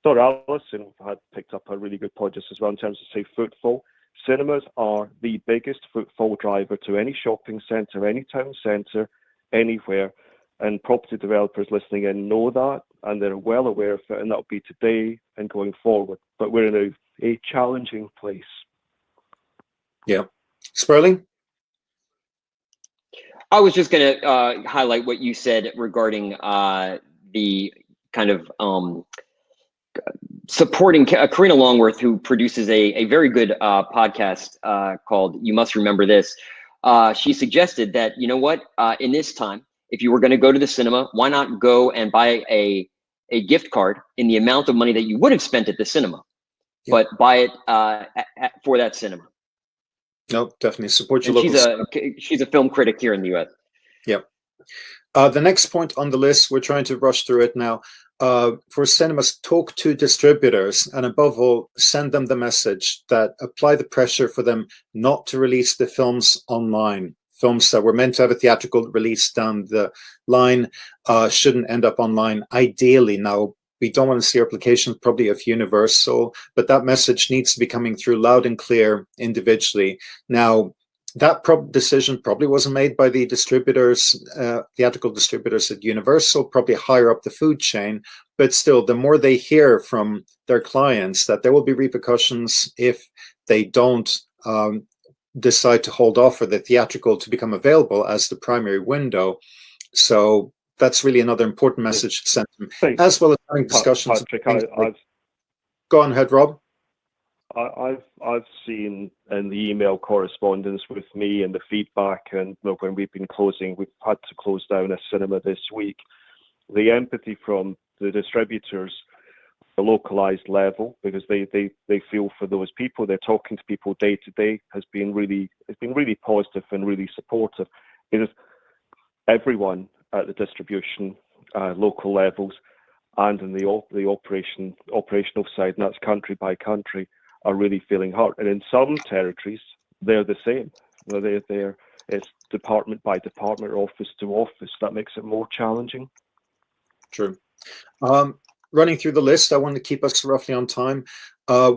Dr. Allison had picked up a really good point just as well in terms of, say, footfall. Cinemas are the biggest footfall driver to any shopping centre, any town centre, anywhere. And property developers listening in know that, and they're well aware of it, and that'll be today and going forward. But we're in a challenging place. Yeah. Sperling? I was just going to highlight what you said regarding the kind of supporting Karina Longworth, who produces a very good podcast called You Must Remember This. She suggested that, in this time, if you were going to go to the cinema, why not go and buy a a gift card in the amount of money that you would have spent at the cinema, Yeah. but buy it for that cinema. No, definitely support your And local. she's a film critic here in the U.S. Yep. The next point on the list, we're trying to rush through it now. For cinemas, talk to distributors, and above all, send them the message that apply the pressure for them not to release the films online. Films that were meant to have a theatrical release down the line shouldn't end up online. Ideally, now, we don't want to see replications probably of Universal, but that message needs to be coming through loud and clear individually. Now, that decision probably wasn't made by the distributors, theatrical distributors at Universal, probably higher up the food chain. But still, the more they hear from their clients that there will be repercussions if they don't decide to hold off for the theatrical to become available as the primary window. So that's really another important message to send them, as well as having discussions. Patrick, Go on ahead, Rob. I've seen in the email correspondence with me and the feedback, and when we've had to close down a cinema this week, the empathy from the distributors, the localized level, because they feel for those people, they're talking to people day to day, has been really positive and really supportive. Because everyone at the distribution local levels and in the operational side, and that's country by country, are really feeling hurt. And in some territories, they're the same. It's department by department, office to office. That makes it more challenging. True. Running through the list, I want to keep us roughly on time.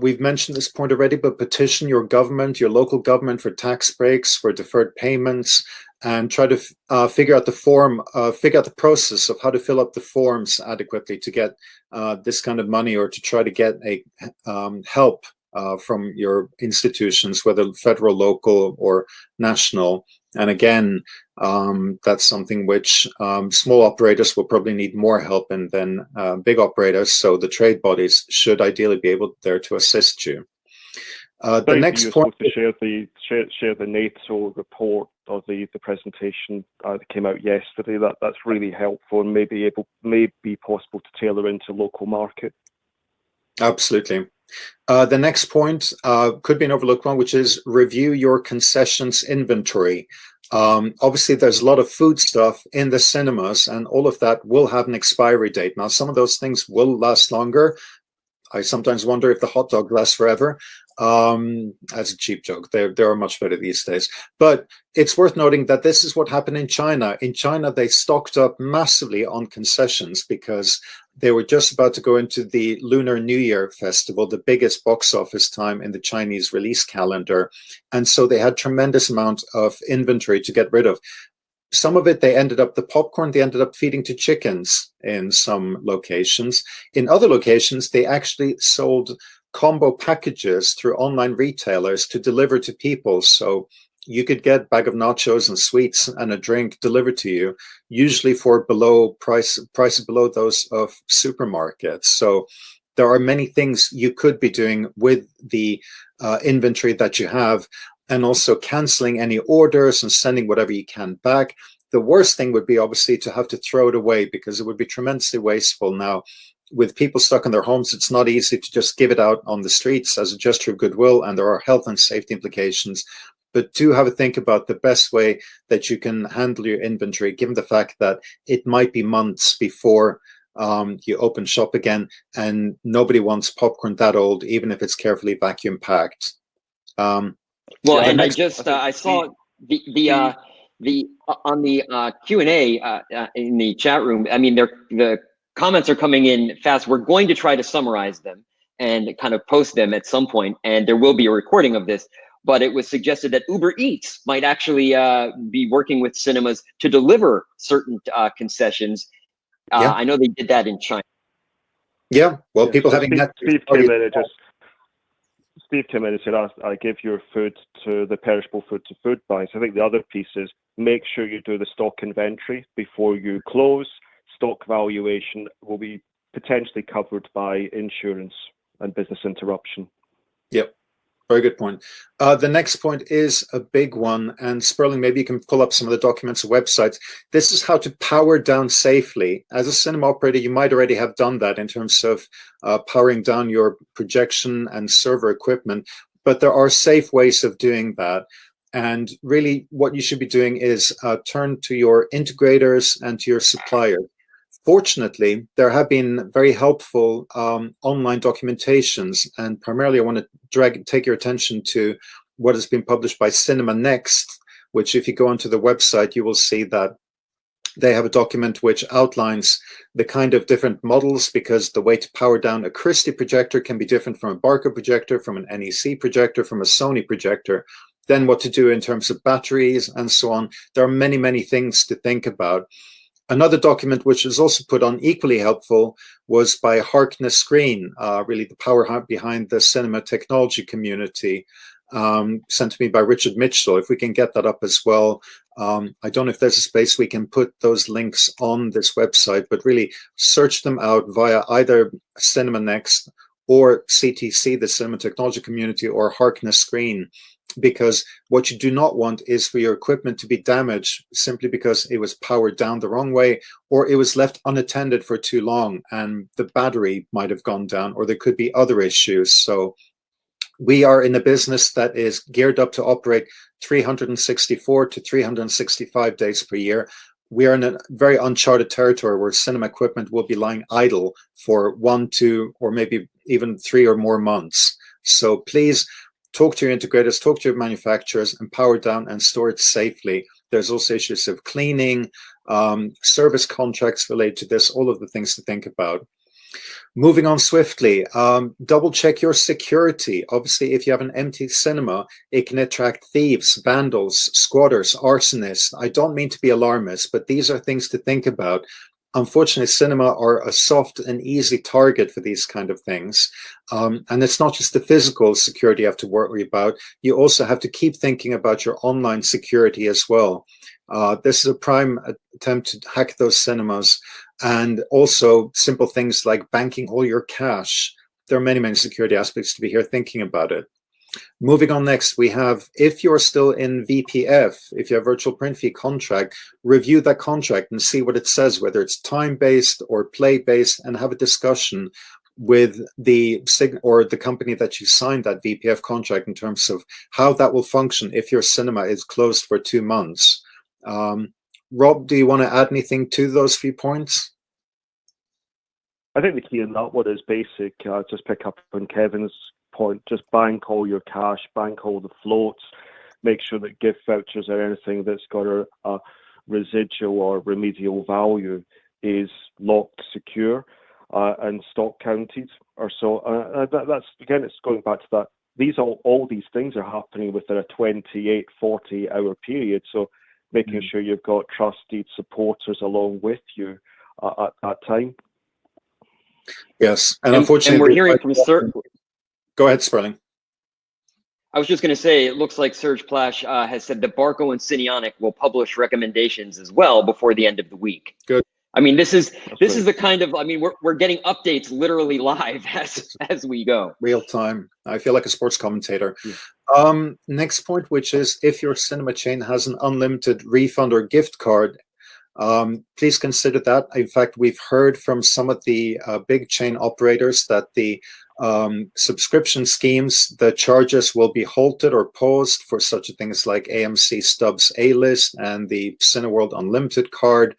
We've mentioned this point already, but petition your government, your local government, for tax breaks, for deferred payments, and try to figure out the process of how to fill up the forms adequately to get this kind of money, or to try to get a help from your institutions, whether federal, local, or national. And again, that's something which small operators will probably need more help in than big operators. So the trade bodies should ideally be able there to assist you. The next point, to share the NATO report or the presentation that came out yesterday. That's really helpful and may be possible to tailor into local market. Absolutely. The next point could be an overlooked one, which is review your concessions inventory. Obviously, there's a lot of food stuff in the cinemas, and all of that will have an expiry date. Now, some of those things will last longer. I sometimes wonder if the hot dog lasts forever. That's a cheap joke. They are much better these days. But it's worth noting that this is what happened in China. In China, they stocked up massively on concessions because they were just about to go into the Lunar New Year festival, the biggest box office time in the Chinese release calendar. And so they had tremendous amount of inventory to get rid of. Some of it, the popcorn, they ended up feeding to chickens in some locations. In other locations, they actually sold combo packages through online retailers to deliver to people. So you could get a bag of nachos and sweets and a drink delivered to you, usually for prices below those of supermarkets. So there are many things you could be doing with the inventory that you have, and also canceling any orders and sending whatever you can back. The worst thing would be obviously to have to throw it away, because it would be tremendously wasteful. Now, with people stuck in their homes, it's not easy to just give it out on the streets as a gesture of goodwill, and there are health and safety implications. But do have a think about the best way that you can handle your inventory, given the fact that it might be months before you open shop again, and nobody wants popcorn that old, even if it's carefully vacuum packed. Well, and I saw the on the Q&A in the chat room. I mean, the comments are coming in fast. We're going to try to summarize them and kind of post them at some point, and there will be a recording of this. But it was suggested that Uber Eats might actually be working with cinemas to deliver certain concessions. I know they did that in China. Yeah, well, people having that. Steve came in and said, I give your food to the perishable food to food banks. I think the other piece is make sure you do the stock inventory before you close. Stock valuation will be potentially covered by insurance and business interruption. Yep. Very good point. The next point is a big one, and Sperling, maybe you can pull up some of the documents or websites. This is how to power down safely. As a cinema operator, you might already have done that in terms of powering down your projection and server equipment, but there are safe ways of doing that. And really what you should be doing is turn to your integrators and to your suppliers. Fortunately, there have been very helpful online documentations, and primarily I want to take your attention to what has been published by Cinema Next, which if you go onto the website, you will see that they have a document which outlines the kind of different models, because the way to power down a Christie projector can be different from a Barco projector, from an NEC projector, from a Sony projector, then what to do in terms of batteries and so on. There are many, many things to think about. Another document which was also put on equally helpful was by Harkness Screen, really the power behind the cinema technology community, sent to me by Richard Mitchell. If we can get that up as well. I don't know if there's a space we can put those links on this website, but really search them out via either Cinema Next or CTC, the Cinema Technology Community, or Harkness Screen. Because what you do not want is for your equipment to be damaged simply because it was powered down the wrong way, or it was left unattended for too long and the battery might have gone down, or there could be other issues. So we are in a business that is geared up to operate 364 to 365 days per year. We are in a very uncharted territory where cinema equipment will be lying idle for 1, 2, or maybe even 3 or more months. So please, talk to your integrators, talk to your manufacturers, and power down and store it safely. There's also issues of cleaning, service contracts related to this, all of the things to think about. Moving on swiftly, double check your security. Obviously, if you have an empty cinema, it can attract thieves, vandals, squatters, arsonists. I don't mean to be alarmist, but these are things to think about. Unfortunately, cinema are a soft and easy target for these kind of things. And it's not just the physical security you have to worry about. You also have to keep thinking about your online security as well. This is a prime attempt to hack those cinemas, and also simple things like banking all your cash. There are many, many security aspects to be here thinking about it. Moving on next, we have, if you're still in VPF, if you have virtual print fee contract, review that contract and see what it says, whether it's time-based or play-based, and have a discussion with the company that you signed that VPF contract in terms of how that will function if your cinema is closed for 2 months. Rob, do you want to add anything to those few points? I think the key in that one is basic. Just pick up on Kevin's point. Just bank all your cash, bank all the floats, make sure that gift vouchers or anything that's got a residual or remedial value is locked secure and stock counted or so. That's, again, it's going back to that. All these things are happening within a 28, 40-hour period. So making sure you've got trusted supporters along with you at that time. Yes, and unfortunately, we're hearing from Serge. Go ahead, Sperling. I was just going to say, it looks like Serge Plash has said that Barco and Cinionic will publish recommendations as well before the end of the week. Good. I mean, this is the kind of, I mean, we're getting updates literally live as we go. Real time. I feel like a sports commentator. Yeah. Next point, which is, if your cinema chain has an unlimited refund or gift card, please consider that. In fact, we've heard from some of the big chain operators that the subscription schemes, the charges will be halted or paused for such things like AMC Stubs A-List and the Cineworld Unlimited card.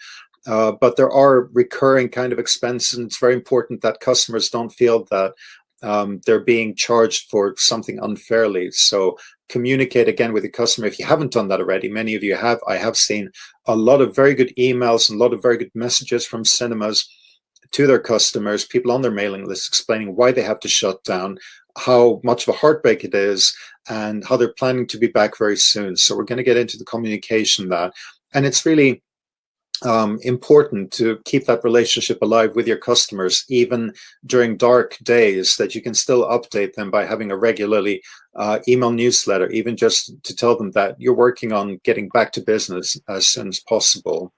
But there are recurring kind of expenses, and it's very important that customers don't feel that they're being charged for something unfairly. So communicate again with the customer if you haven't done that already. Many of you have. I have seen a lot of very good emails and a lot of very good messages from cinemas to their customers, people on their mailing list, explaining why they have to shut down, how much of a heartbreak it is, and how they're planning to be back very soon. So we're going to get into the communication that, and it's really important to keep that relationship alive with your customers, even during dark days, that you can still update them by having a regularly email newsletter, even just to tell them that you're working on getting back to business as soon as possible.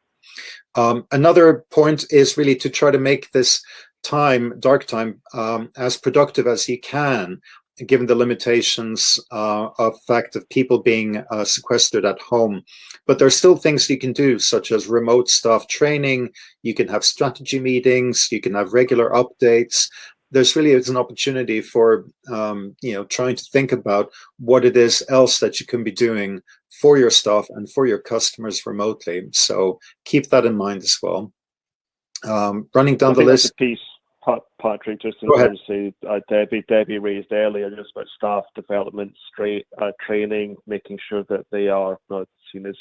Another point is really to try to make this time, dark time, as productive as you can. given the limitations of fact of people being sequestered at home. But there are still things you can do, such as remote staff training. You can have strategy meetings. You can have regular updates. There's really is an opportunity for trying to think about what it is else that you can be doing for your staff and for your customers remotely. So keep that in mind as well. Running down the list. Piece, Patrick, just in terms of Debbie raised earlier, just about staff development, training, making sure that they are not seen as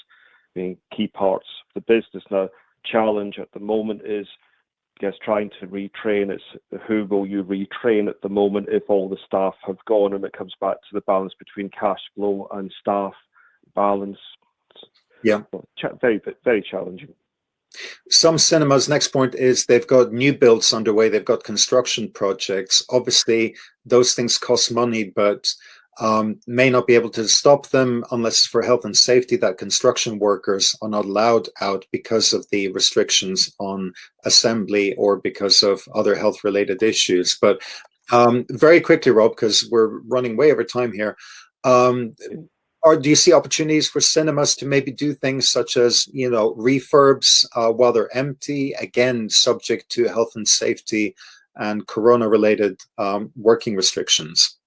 being key parts of the business. Now, challenge at the moment is, I guess, trying to retrain. It's who will you retrain at the moment if all the staff have gone, and it comes back to the balance between cash flow and staff balance. Yeah, very, very challenging. Some cinemas, next point is they've got new builds underway. They've got construction projects. Obviously, those things cost money, but may not be able to stop them unless for health and safety that construction workers are not allowed out because of the restrictions on assembly or because of other health related issues. But very quickly, Rob, because we're running way over time here, do you see opportunities for cinemas to maybe do things such as, refurbs while they're empty, again, subject to health and safety and corona related working restrictions?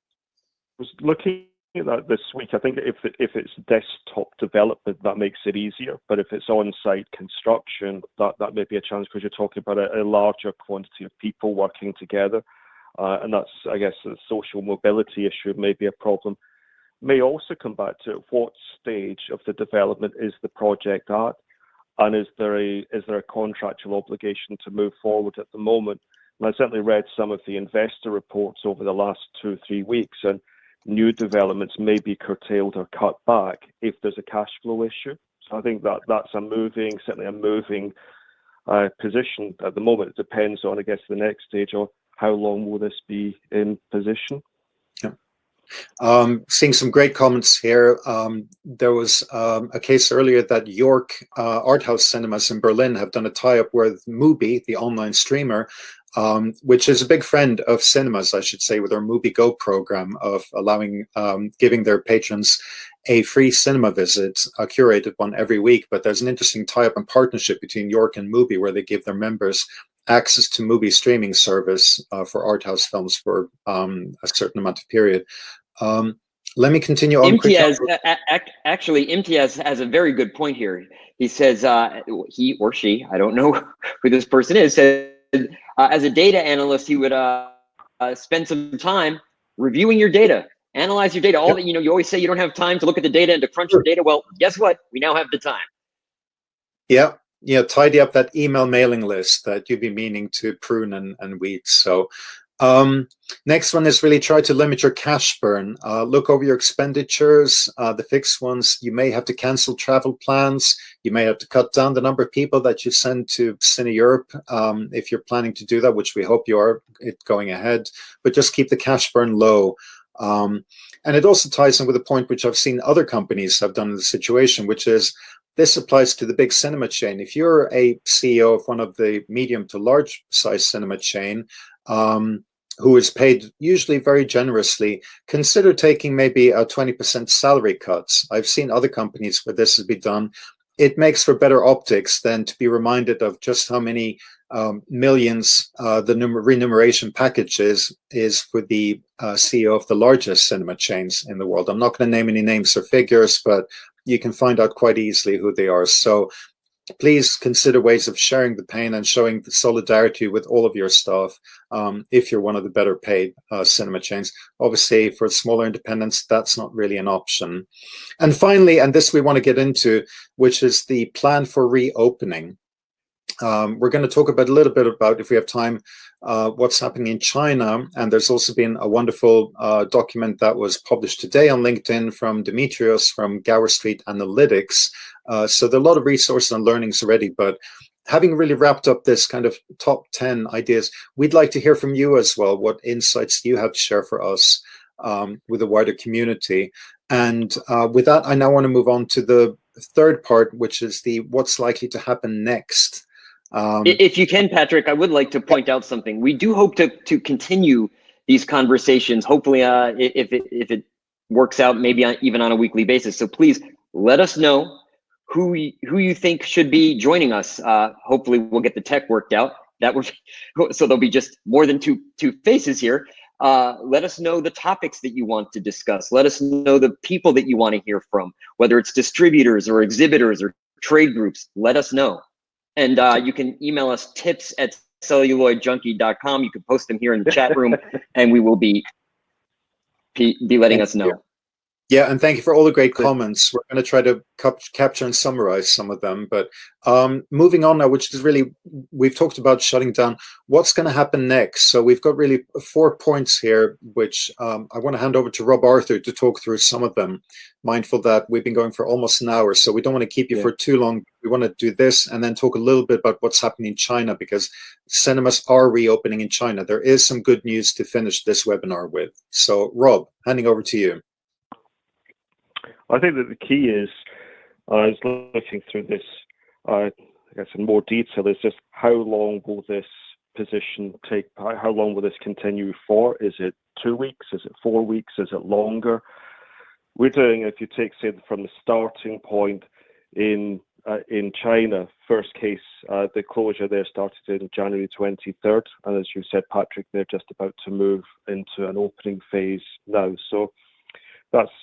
I was looking at that this week. I think if it's desktop development, that makes it easier. But if it's on-site construction, that may be a challenge because you're talking about a larger quantity of people working together. And that's, I guess, a social mobility issue may be a problem. May also come back to what stage of the development is the project at, and is there a contractual obligation to move forward at the moment? And I certainly read some of the investor reports over the last 2-3 weeks, and new developments may be curtailed or cut back if there's a cash flow issue. So I think that's certainly a moving position at the moment. It depends on, I guess, the next stage or how long will this be in position. Seeing some great comments here. There was a case earlier that York Art House Cinemas in Berlin have done a tie-up with Mubi, the online streamer, which is a big friend of cinemas, I should say, with our Mubi Go program of allowing, giving their patrons a free cinema visit, a curated one every week. But there's an interesting tie-up and partnership between York and Mubi where they give their members access to Mubi streaming service for art house films for a certain amount of period. Let me continue on. Actually, Imtiaz has a very good point here. He says, he or she, I don't know who this person is, said, as a data analyst, he would spend some time reviewing your data, analyze your data. All that, you always say you don't have time to look at the data and to crunch your data. Well, guess what? We now have the time. Yeah. Tidy up that email mailing list that you'd be meaning to prune and weed. So next one is really try to limit your cash burn. Look over your expenditures, the fixed ones. You may have to cancel travel plans. You may have to cut down the number of people that you send to Cine Europe if you're planning to do that, which we hope you are going ahead. But just keep the cash burn low. And it also ties in with a point which I've seen other companies have done in the situation, which is this applies to the big cinema chain. If you're a CEO of one of the medium to large size cinema chain, who is paid usually very generously, consider taking maybe a 20% salary cuts. I've seen other companies where this has been done. It makes for better optics than to be reminded of just how many millions the remuneration package is for the CEO of the largest cinema chains in the world. I'm not going to name any names or figures, but you can find out quite easily who they are. So please consider ways of sharing the pain and showing the solidarity with all of your staff if you're one of the better paid cinema chains. Obviously, for smaller independents, that's not really an option. And finally, and this we want to get into, which is the plan for reopening. We're going to talk about a little bit about, if we have time, what's happening in China. And there's also been a wonderful document that was published today on LinkedIn from Demetrios from Gower Street Analytics. So there are a lot of resources and learnings already, but having really wrapped up this kind of top 10 ideas, we'd like to hear from you as well. What insights do you have to share for us with the wider community? And with that, I now want to move on to the third part, which is the what's likely to happen next. If you can, Patrick, I would like to point out something. We do hope to continue these conversations, hopefully if it works out, maybe even on a weekly basis. So please let us know who you think should be joining us. Hopefully we'll get the tech worked out. So there'll be just more than two faces here. Let us know the topics that you want to discuss. Let us know the people that you want to hear from, whether it's distributors or exhibitors or trade groups. Let us know. And you can email us tips@celluloidjunkie.com. You can post them here in the chat room, and we will be letting us know. Yeah, and thank you for all the great comments. We're going to try to capture and summarize some of them. But moving on now, which is really, we've talked about shutting down. What's going to happen next? So we've got really 4 points here, which I want to hand over to Rob Arthur to talk through some of them. Mindful that we've been going for almost an hour, so we don't want to keep you for too long. We want to do this and then talk a little bit about what's happening in China, because cinemas are reopening in China. There is some good news to finish this webinar with. So Rob, handing over to you. I think that the key is, looking through this, I guess in more detail, is just how long will this position take? How long will this continue for? Is it 2 weeks? Is it 4 weeks? Is it longer? We're doing, if you take, say, from the starting point in China, first case, the closure there started in January 23rd, and as you said, Patrick, they're just about to move into an opening phase now. So that's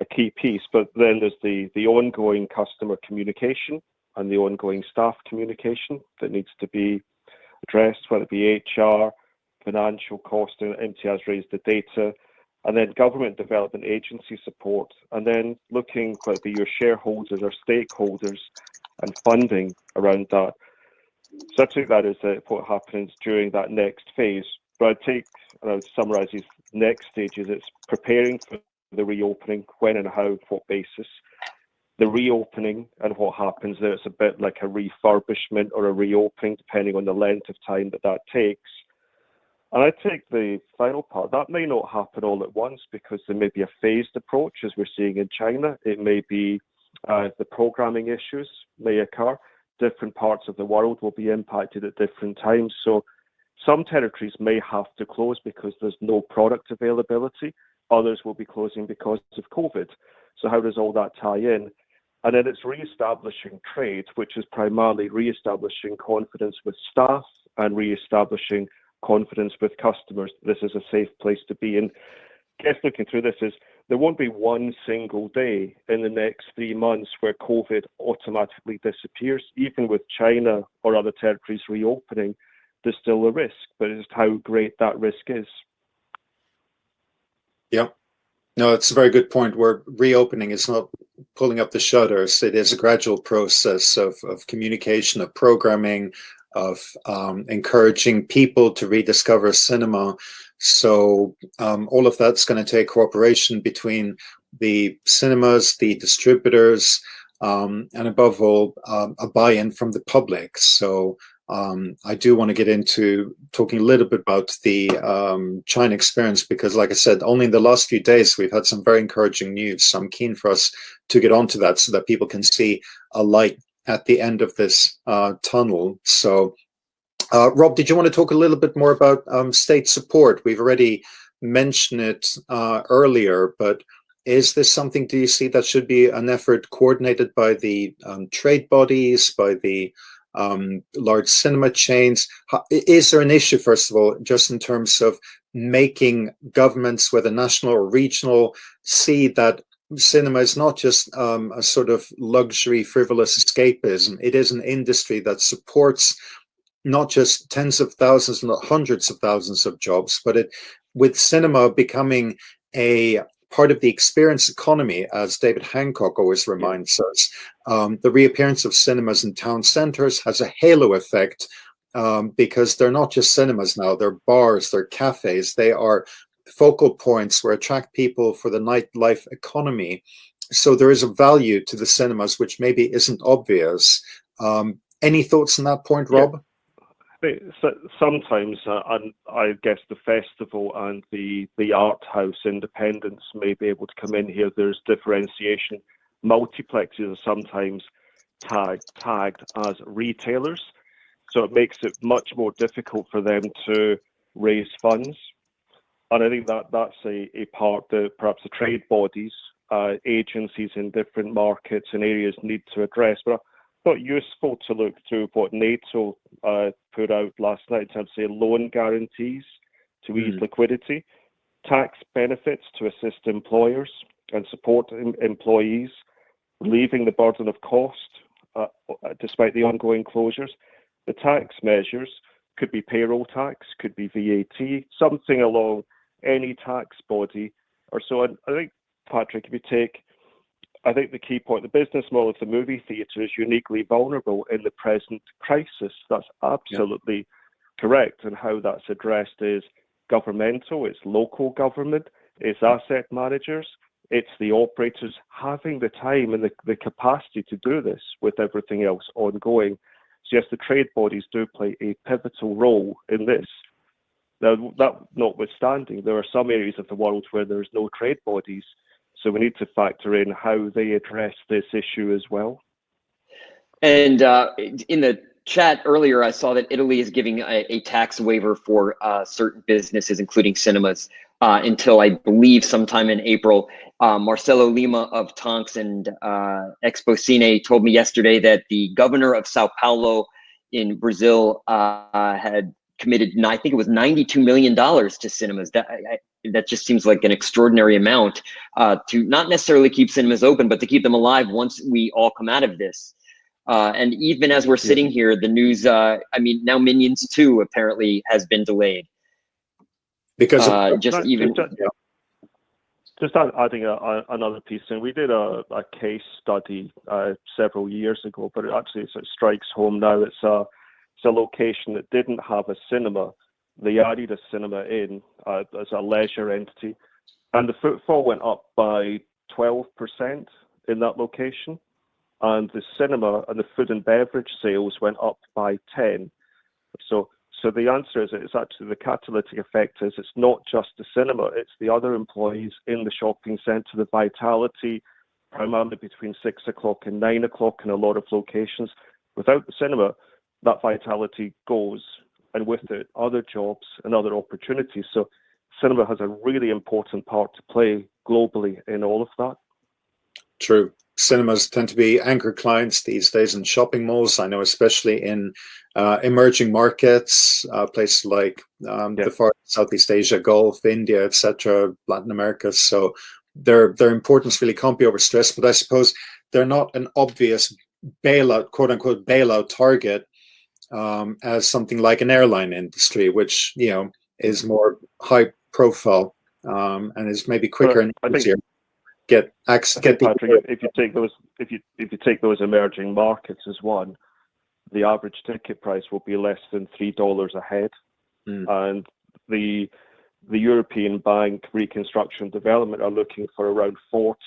a key piece. But then there's the ongoing customer communication and the ongoing staff communication that needs to be addressed, whether it be HR, financial costing. MTI has raised the data, and then government development agency support, and then looking whether it be your shareholders or stakeholders and funding around that. So I think that is what happens during that next phase. But I would summarize these next stages. It's preparing for the reopening, when and how, what basis. The reopening and what happens there, it's a bit like a refurbishment or a reopening, depending on the length of time that takes. And I take the final part, that may not happen all at once, because there may be a phased approach, as we're seeing in China. It may be the programming issues may occur. Different parts of the world will be impacted at different times. So some territories may have to close because there's no product availability. Others will be closing because of COVID. So how does all that tie in? And then it's re-establishing trade, which is primarily re-establishing confidence with staff and re-establishing confidence with customers. This is a safe place to be. And I guess looking through this is, there won't be one single day in the next 3 months where COVID automatically disappears. Even with China or other territories reopening, there's still a risk, but it's how great that risk is. Yeah, no, it's a very good point. Where reopening is not pulling up the shutters. It is a gradual process of communication, of programming, of encouraging people to rediscover cinema. So all of that's going to take cooperation between the cinemas, the distributors, and above all, a buy-in from the public. So I do want to get into talking a little bit about the China experience, because like I said, only in the last few days, we've had some very encouraging news. So I'm keen for us to get onto that so that people can see a light at the end of this tunnel. So Rob, did you want to talk a little bit more about state support? We've already mentioned it earlier, but is this something, do you see, that should be an effort coordinated by the trade bodies, by the large cinema chains? Is there an issue, first of all, just in terms of making governments, whether national or regional, see that cinema is not just a sort of luxury, frivolous escapism? It is an industry that supports not just tens of thousands, not hundreds of thousands of jobs, but with cinema becoming a part of the experience economy, as David Hancock always reminds us. The reappearance of cinemas in town centers has a halo effect because they're not just cinemas now, they're bars, they're cafes, they are focal points where attract people for the nightlife economy. So there is a value to the cinemas which maybe isn't obvious. Any thoughts on that point, Rob? So sometimes, and I guess the festival and the art house independents may be able to come in here. There's differentiation. Multiplexes are sometimes tagged as retailers, so it makes it much more difficult for them to raise funds. And I think that's a part that perhaps the trade bodies, agencies in different markets and areas need to address. But I thought useful to look through what NATO put out last night in terms of, say, loan guarantees to ease liquidity, tax benefits to assist employers and support employees, relieving the burden of cost despite the ongoing closures. The tax measures could be payroll tax, could be VAT, something along any tax body or so. And I think, Patrick, if you take, I think the key point, the business model of the movie theatre is uniquely vulnerable in the present crisis. That's absolutely correct. And how that's addressed is governmental, it's local government, it's asset managers, it's the operators having the time and the capacity to do this with everything else ongoing. So yes, the trade bodies do play a pivotal role in this. Now, that notwithstanding, there are some areas of the world where there's no trade bodies, so we need to factor in how they address this issue as well. And in the chat earlier, I saw that Italy is giving a tax waiver for certain businesses, including cinemas, until I believe sometime in April. Marcelo Lima of Tonks and Expo Cine told me yesterday that the governor of Sao Paulo in Brazil had committed, I think it was $92 million to cinemas. That just seems like an extraordinary amount to not necessarily keep cinemas open, but to keep them alive once we all come out of this. And even as we're sitting here, the news, I mean, now Minions 2 apparently has been delayed. Because just adding another piece, and we did a case study several years ago, but it actually sort of strikes home now. It's a location that didn't have a cinema. They added a cinema in as a leisure entity, and the footfall went up by 12% in that location, and the cinema and the food and beverage sales went up by 10%. So the answer is it's actually the catalytic effect is it's not just the cinema, it's the other employees in the shopping centre, the vitality, primarily between 6 o'clock and 9 o'clock in a lot of locations. Without the cinema, that vitality goes, and with it, other jobs and other opportunities. So cinema has a really important part to play globally in all of that. True. Cinemas tend to be anchor clients these days in shopping malls. I know, especially in emerging markets, places like the far Southeast Asia, Gulf, India, etc., Latin America. So their importance really can't be overstressed. But I suppose they're not an obvious bailout, quote unquote, bailout target as something like an airline industry, which is more high profile and is maybe quicker and easier. Patrick, if you take those emerging markets as one, the average ticket price will be less than $3 a head, and the European Bank Reconstruction and Development are looking for around 40%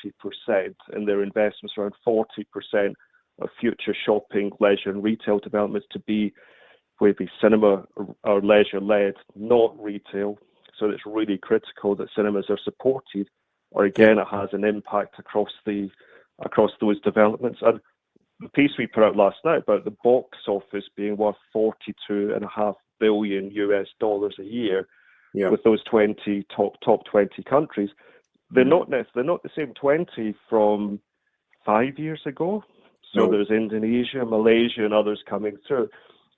in their investments, around 40% of future shopping, leisure, and retail developments to be maybe cinema or leisure led, not retail. So it's really critical that cinemas are supported, or again, it has an impact across those developments. And the piece we put out last night about the box office being worth $42.5 billion a year, with those 20 top 20 countries, they're not the same 20 from 5 years ago. So there's Indonesia, Malaysia, and others coming through.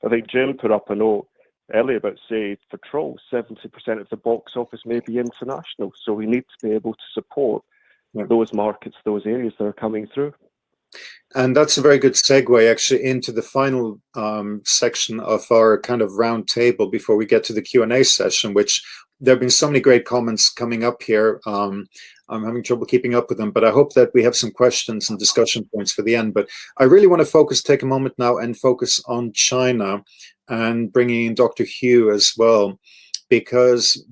I think Jim put up a note earlier about, say, for Trolls, 70% of the box office may be international. So we need to be able to support those markets, those areas that are coming through. And that's a very good segue actually into the final section of our kind of round table before we get to the Q&A session, which there have been so many great comments coming up here. I'm having trouble keeping up with them, but I hope that we have some questions and discussion points for the end. But I really want to take a moment now and focus on China and bringing in Dr. Hu as well, because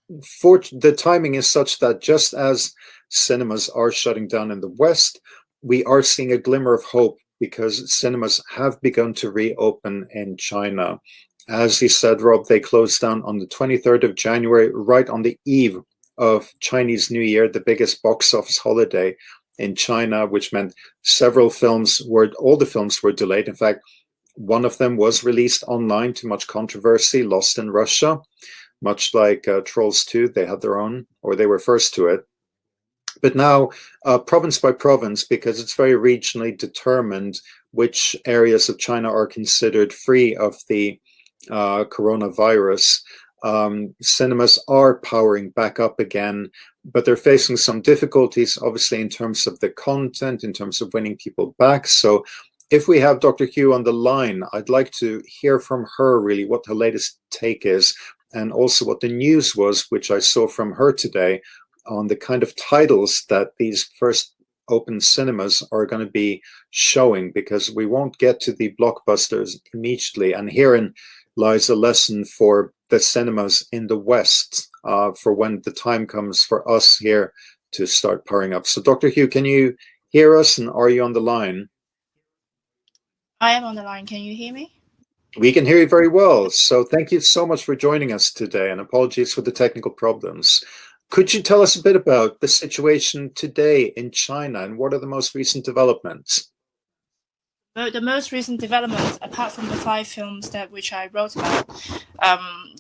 the timing is such that just as cinemas are shutting down in the West, we are seeing a glimmer of hope because cinemas have begun to reopen in China. As you said, Rob, they closed down on the 23rd of January, right on the eve of Chinese New Year, the biggest box office holiday in China, which meant all the films were delayed. In fact, one of them was released online to much controversy, Lost in Russia. much like Trolls 2, they had their own, or they were first to it. But now, province by province, because it's very regionally determined which areas of China are considered free of the coronavirus, cinemas are powering back up again, but they're facing some difficulties, obviously, in terms of the content, in terms of winning people back. So if we have Dr. Hu on the line, I'd like to hear from her, really, what her latest take is, and also what the news was, which I saw from her today, on the kind of titles that these first open cinemas are going to be showing, because we won't get to the blockbusters immediately. And herein lies a lesson for the cinemas in the West, for when the time comes for us here to start powering up. So Dr. Hu, can you hear us, and are you on the line? I am on the line. Can you hear me? We can hear you very well. So thank you so much for joining us today, and apologies for the technical problems. Could you tell us a bit about the situation today in China, and what are the most recent developments? The most recent developments, apart from the 5 films which I wrote about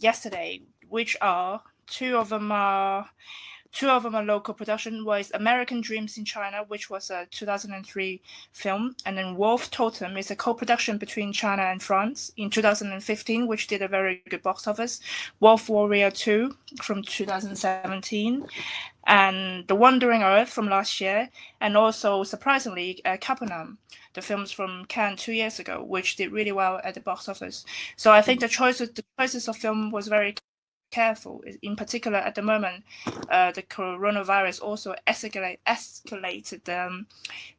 yesterday, which are two of them are local production, was American Dreams in China, which was a 2003 film, and then Wolf Totem is a co-production between China and France in 2015, which did a very good box office. Wolf Warrior 2 from 2017, and The Wandering Earth from last year, and also, surprisingly, Capernaum, the films from Cannes 2 years ago, which did really well at the box office. So I think the choices of film was very careful. In particular, at the moment, the coronavirus also escalated the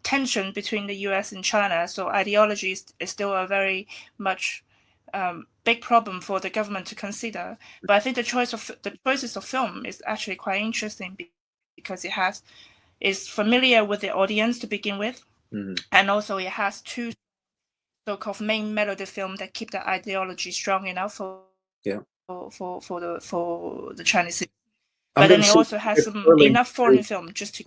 tension between the US and China. So ideology is still a very much big problem for the government to consider. But I think the choices of film is actually quite interesting, because is familiar with the audience to begin with, and also it has 2 so-called main melody film that keep the ideology strong enough for the Chinese. But then it also has enough foreign film just to.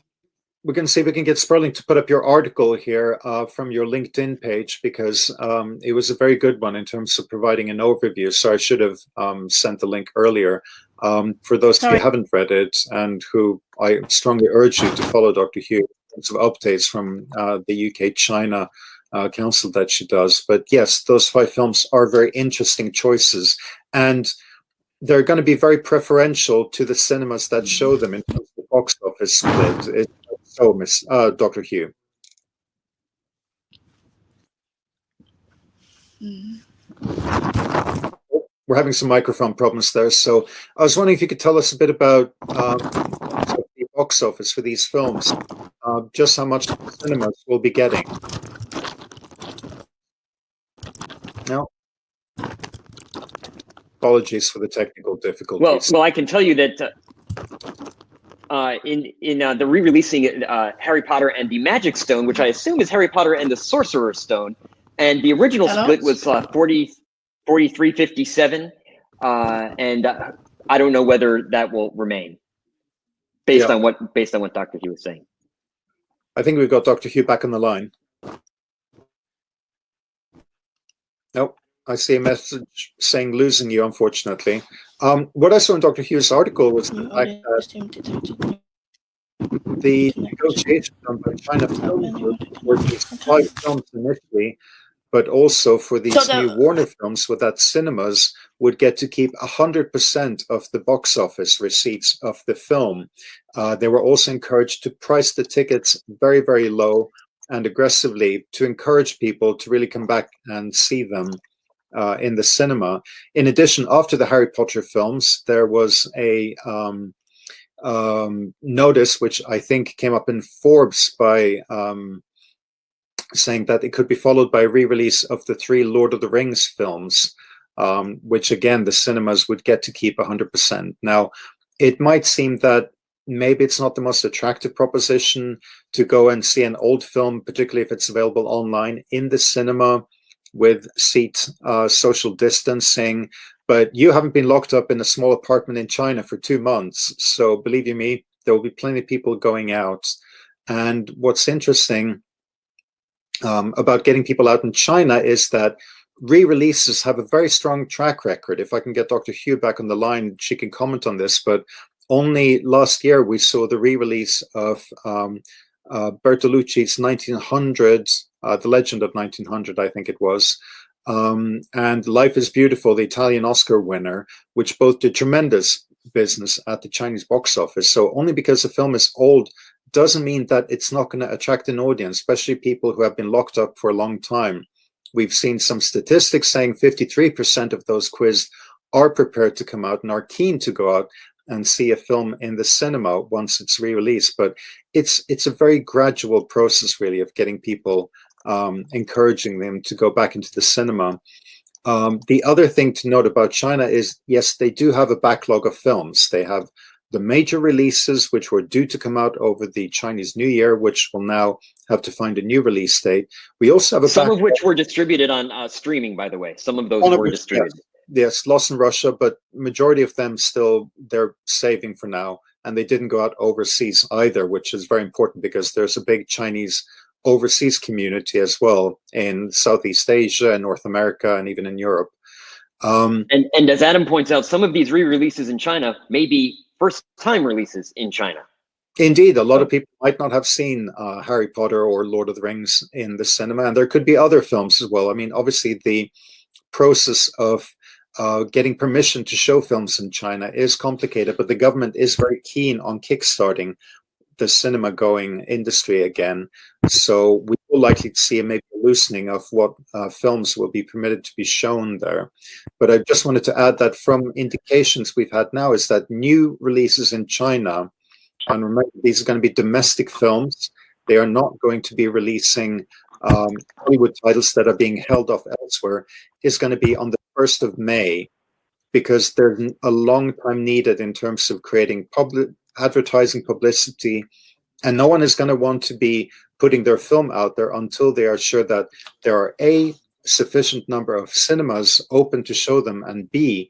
We're going to see if we can get Sperling to put up your article here from your LinkedIn page, because it was a very good one in terms of providing an overview. So I should have sent the link earlier. For those who haven't read it, and who I strongly urge you to follow Dr. Hu in terms of updates from the UK-China Council that she does. But yes, those 5 films are very interesting choices, and they're going to be very preferential to the cinemas that show them in terms of the box office split. So, Dr. Hu. We're having some microphone problems there. So I was wondering if you could tell us a bit about the box office for these films, just how much the cinemas will be getting. No? Apologies for the technical difficulties. Well, I can tell you that in the re-releasing Harry Potter and the Magic Stone, which I assume is Harry Potter and the Sorcerer's Stone, and the original split was 43-57, and I don't know whether that will remain based on what Dr. Hu was saying. I think we've got Dr. Hu back on the line. Nope. I see a message saying losing you, unfortunately. What I saw in Dr. Hu's article was the fact that the negotiations done by China Film were these 5 films initially, but also for these new Warner films, with that cinemas would get to keep 100% of the box office receipts of the film. They were also encouraged to price the tickets very, very low and aggressively to encourage people to really come back and see them in the cinema. In addition, after the Harry Potter films, there was a notice, which I think came up in Forbes, by saying that it could be followed by a re-release of the 3 Lord of the Rings films, which again, the cinemas would get to keep 100%. Now, it might seem that maybe it's not the most attractive proposition to go and see an old film, particularly if it's available online, in the cinema with seat social distancing, but you haven't been locked up in a small apartment in China for 2 months. So believe you me, there will be plenty of people going out. And what's interesting about getting people out in China is that re-releases have a very strong track record. If I can get Dr. Hugh back on the line, she can comment on this, but only last year we saw the re-release of Bertolucci's 1900, The Legend of 1900, I think it was, and Life is Beautiful, the Italian Oscar winner, which both did tremendous business at the Chinese box office. So only because the film is old doesn't mean that it's not going to attract an audience, especially people who have been locked up for a long time. We've seen some statistics saying 53% of those quizzed are prepared to come out and are keen to go out and see a film in the cinema once it's re-released. But it's a very gradual process, really, of getting people, encouraging them to go back into the cinema. The other thing to note about China is, yes, they do have a backlog of films. They have the major releases, which were due to come out over the Chinese New Year, which will now have to find a new release date. We also have some of which were distributed on streaming, by the way. Some of those were distributed. Yes, lost in Russia, but majority of them still they're saving for now, and they didn't go out overseas either, which is very important because there's a big Chinese overseas community as well in Southeast Asia and North America and even in Europe. And as Adam points out, some of these re-releases in China may be first-time releases in China. Indeed, a lot of people might not have seen Harry Potter or Lord of the Rings in the cinema, and there could be other films as well. I mean, obviously the process of getting permission to show films in China is complicated, but the government is very keen on kickstarting the cinema-going industry again. So we will likely to see maybe a loosening of what films will be permitted to be shown there. But I just wanted to add that from indications we've had now is that new releases in China, and remember, these are going to be domestic films. They are not going to be releasing Hollywood titles that are being held off elsewhere, is going to be on the 1st of May, because there's a long time needed in terms of creating public advertising, publicity, and no one is going to want to be putting their film out there until they are sure that there are A, sufficient number of cinemas open to show them, and B,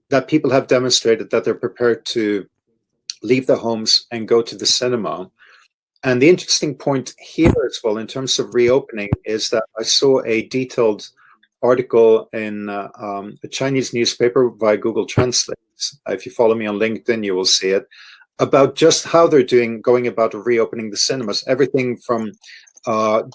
that people have demonstrated that they're prepared to leave their homes and go to the cinema. And the interesting point here as well, in terms of reopening, is that I saw a detailed article in a Chinese newspaper via Google Translate. If you follow me on LinkedIn, you will see it, about just how they're going about reopening the cinemas. Everything from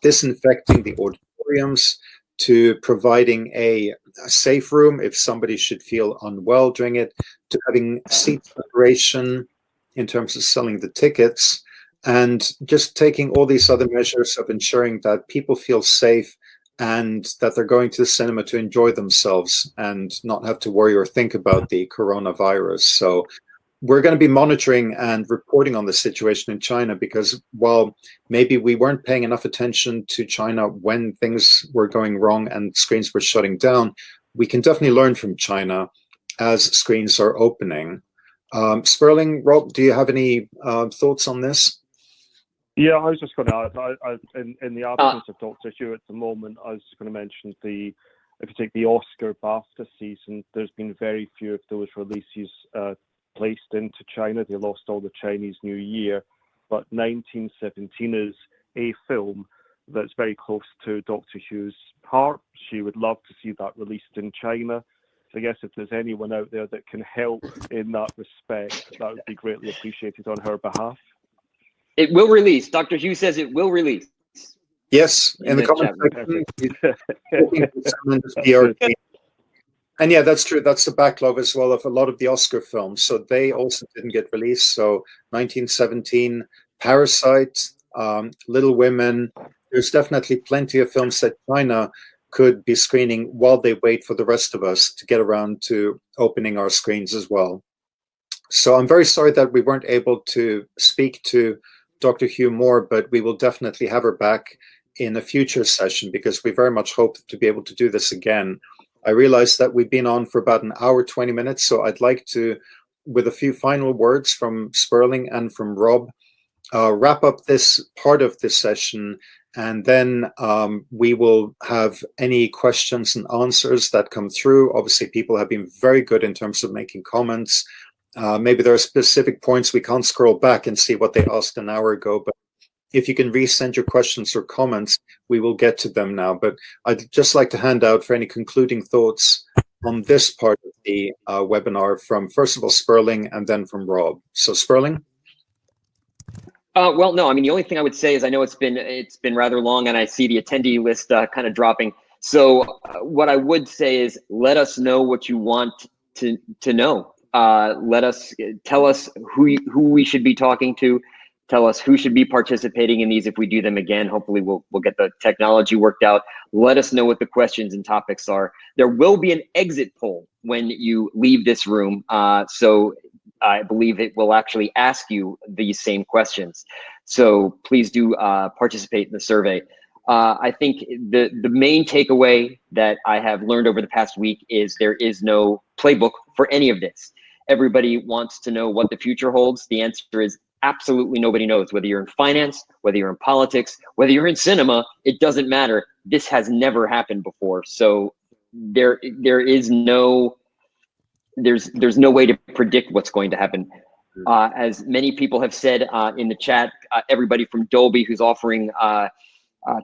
disinfecting the auditoriums to providing a safe room if somebody should feel unwell during it, to having seat separation in terms of selling the tickets, and just taking all these other measures of ensuring that people feel safe and that they're going to the cinema to enjoy themselves and not have to worry or think about the coronavirus. So we're going to be monitoring and reporting on the situation in China, because while maybe we weren't paying enough attention to China when things were going wrong and screens were shutting down, we can definitely learn from China as screens are opening. Sperling, Rob, do you have any thoughts on this? Yeah, I was just going to add, in the absence of Dr. Hugh at the moment, I was going to mention if you take the Oscar BAFTA season, there's been very few of those releases placed into China. They lost all the Chinese New Year, but 1917 is a film that's very close to Dr. Hugh's heart. She would love to see that released in China. So I guess if there's anyone out there that can help in that respect, that would be greatly appreciated on her behalf. It will release. Dr. Hugh says it will release. Yes, in the comment section. And yeah, that's true. That's the backlog as well of a lot of the Oscar films. So they also didn't get released. So 1917, Parasite, Little Women. There's definitely plenty of films that China could be screening while they wait for the rest of us to get around to opening our screens as well. So I'm very sorry that we weren't able to speak to Dr. Hugh Moore, but we will definitely have her back in a future session, because we very much hope to be able to do this again. I realize that we've been on for about an hour, 20 minutes, so I'd like to, with a few final words from Sperling and from Rob, wrap up this part of this session, and then we will have any questions and answers that come through. Obviously, people have been very good in terms of making comments. Maybe there are specific points we can't scroll back and see what they asked an hour ago, but if you can resend your questions or comments, we will get to them now. But I'd just like to hand out for any concluding thoughts on this part of the webinar from, first of all, Sperling, and then from Rob. So Sperling? Well, no, I mean, the only thing I would say is I know it's been rather long, and I see the attendee list kind of dropping. So what I would say is let us know what you want to know. Tell us who we should be talking to. Tell us who should be participating in these if we do them again. Hopefully we'll get the technology worked out. Let us know what the questions and topics are. There will be an exit poll when you leave this room. So I believe it will actually ask you these same questions. So please do participate in the survey. I think the main takeaway that I have learned over the past week is there is no playbook for any of this. Everybody wants to know what the future holds. The answer is absolutely nobody knows. Whether you're in finance, whether you're in politics, whether you're in cinema, it doesn't matter. This has never happened before. So there's no way to predict what's going to happen. As many people have said in the chat, everybody from Dolby who's offering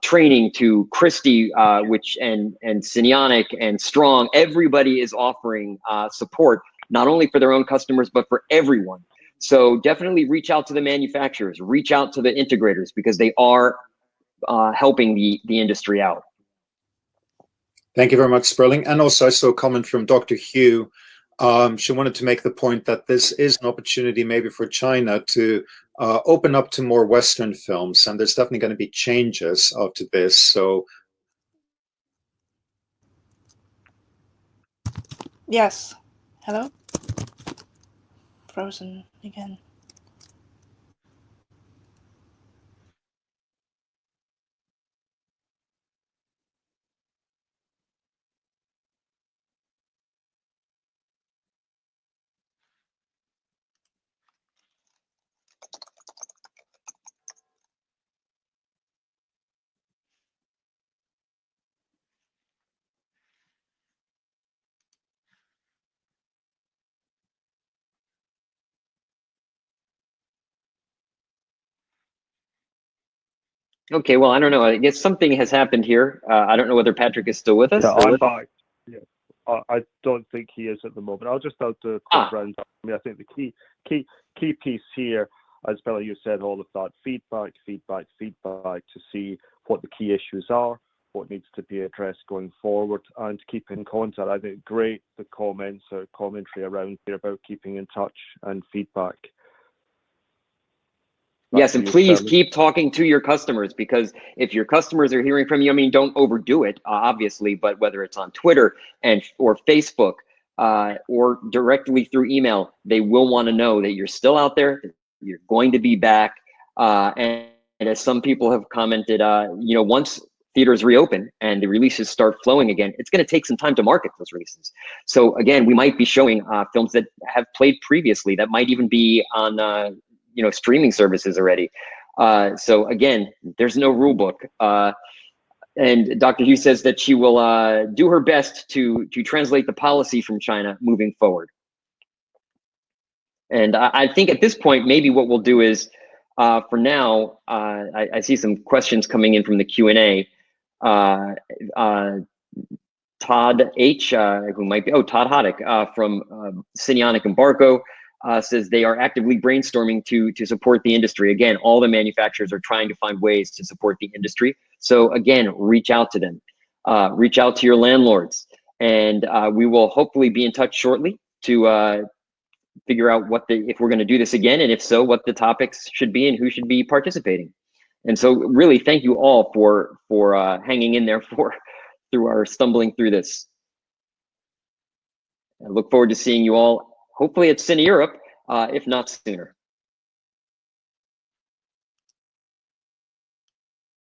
training to Christie, and Cineonic and Strong, everybody is offering support, not only for their own customers, but for everyone. So definitely reach out to the manufacturers, reach out to the integrators, because they are helping the industry out. Thank you very much, Sperling. And also I saw a comment from Dr. Hugh. She wanted to make the point that this is an opportunity maybe for China to open up to more Western films, and there's definitely going to be changes after this. So Yes. Hello? Frozen again. Okay, well, I don't know. I guess something has happened here. I don't know whether Patrick is still with us. Yeah, I'm back. Yeah, I don't think he is at the moment. I'll just out to quick round up. I mean, I think the key piece here, as Bella, you said, all of that feedback to see what the key issues are, what needs to be addressed going forward, and to keep in contact. I think great the comments or commentary around here about keeping in touch and feedback. Yes, and please keep talking to your customers, because if your customers are hearing from you, I mean, don't overdo it, obviously, but whether it's on Twitter or Facebook or directly through email, they will want to know that you're still out there, you're going to be back. And as some people have commented, once theaters reopen and the releases start flowing again, it's going to take some time to market those releases. So again, we might be showing films that have played previously that might even be on streaming services already. So again, there's no rule book. And Dr. Hugh says that she will do her best to translate the policy from China moving forward. And I think at this point, maybe what we'll do is, for now, I see some questions coming in from the Q&A. Todd H, who might be, Todd Hoddick from Cineonic and Barco, says they are actively brainstorming to support the industry. Again, all the manufacturers are trying to find ways to support the industry. So again, reach out to them, reach out to your landlords, and we will hopefully be in touch shortly to figure out if we're going to do this again, and if so, what the topics should be and who should be participating. And so really, thank you all for hanging in there through our stumbling through this. I look forward to seeing you all, hopefully at Cine Europe, if not sooner.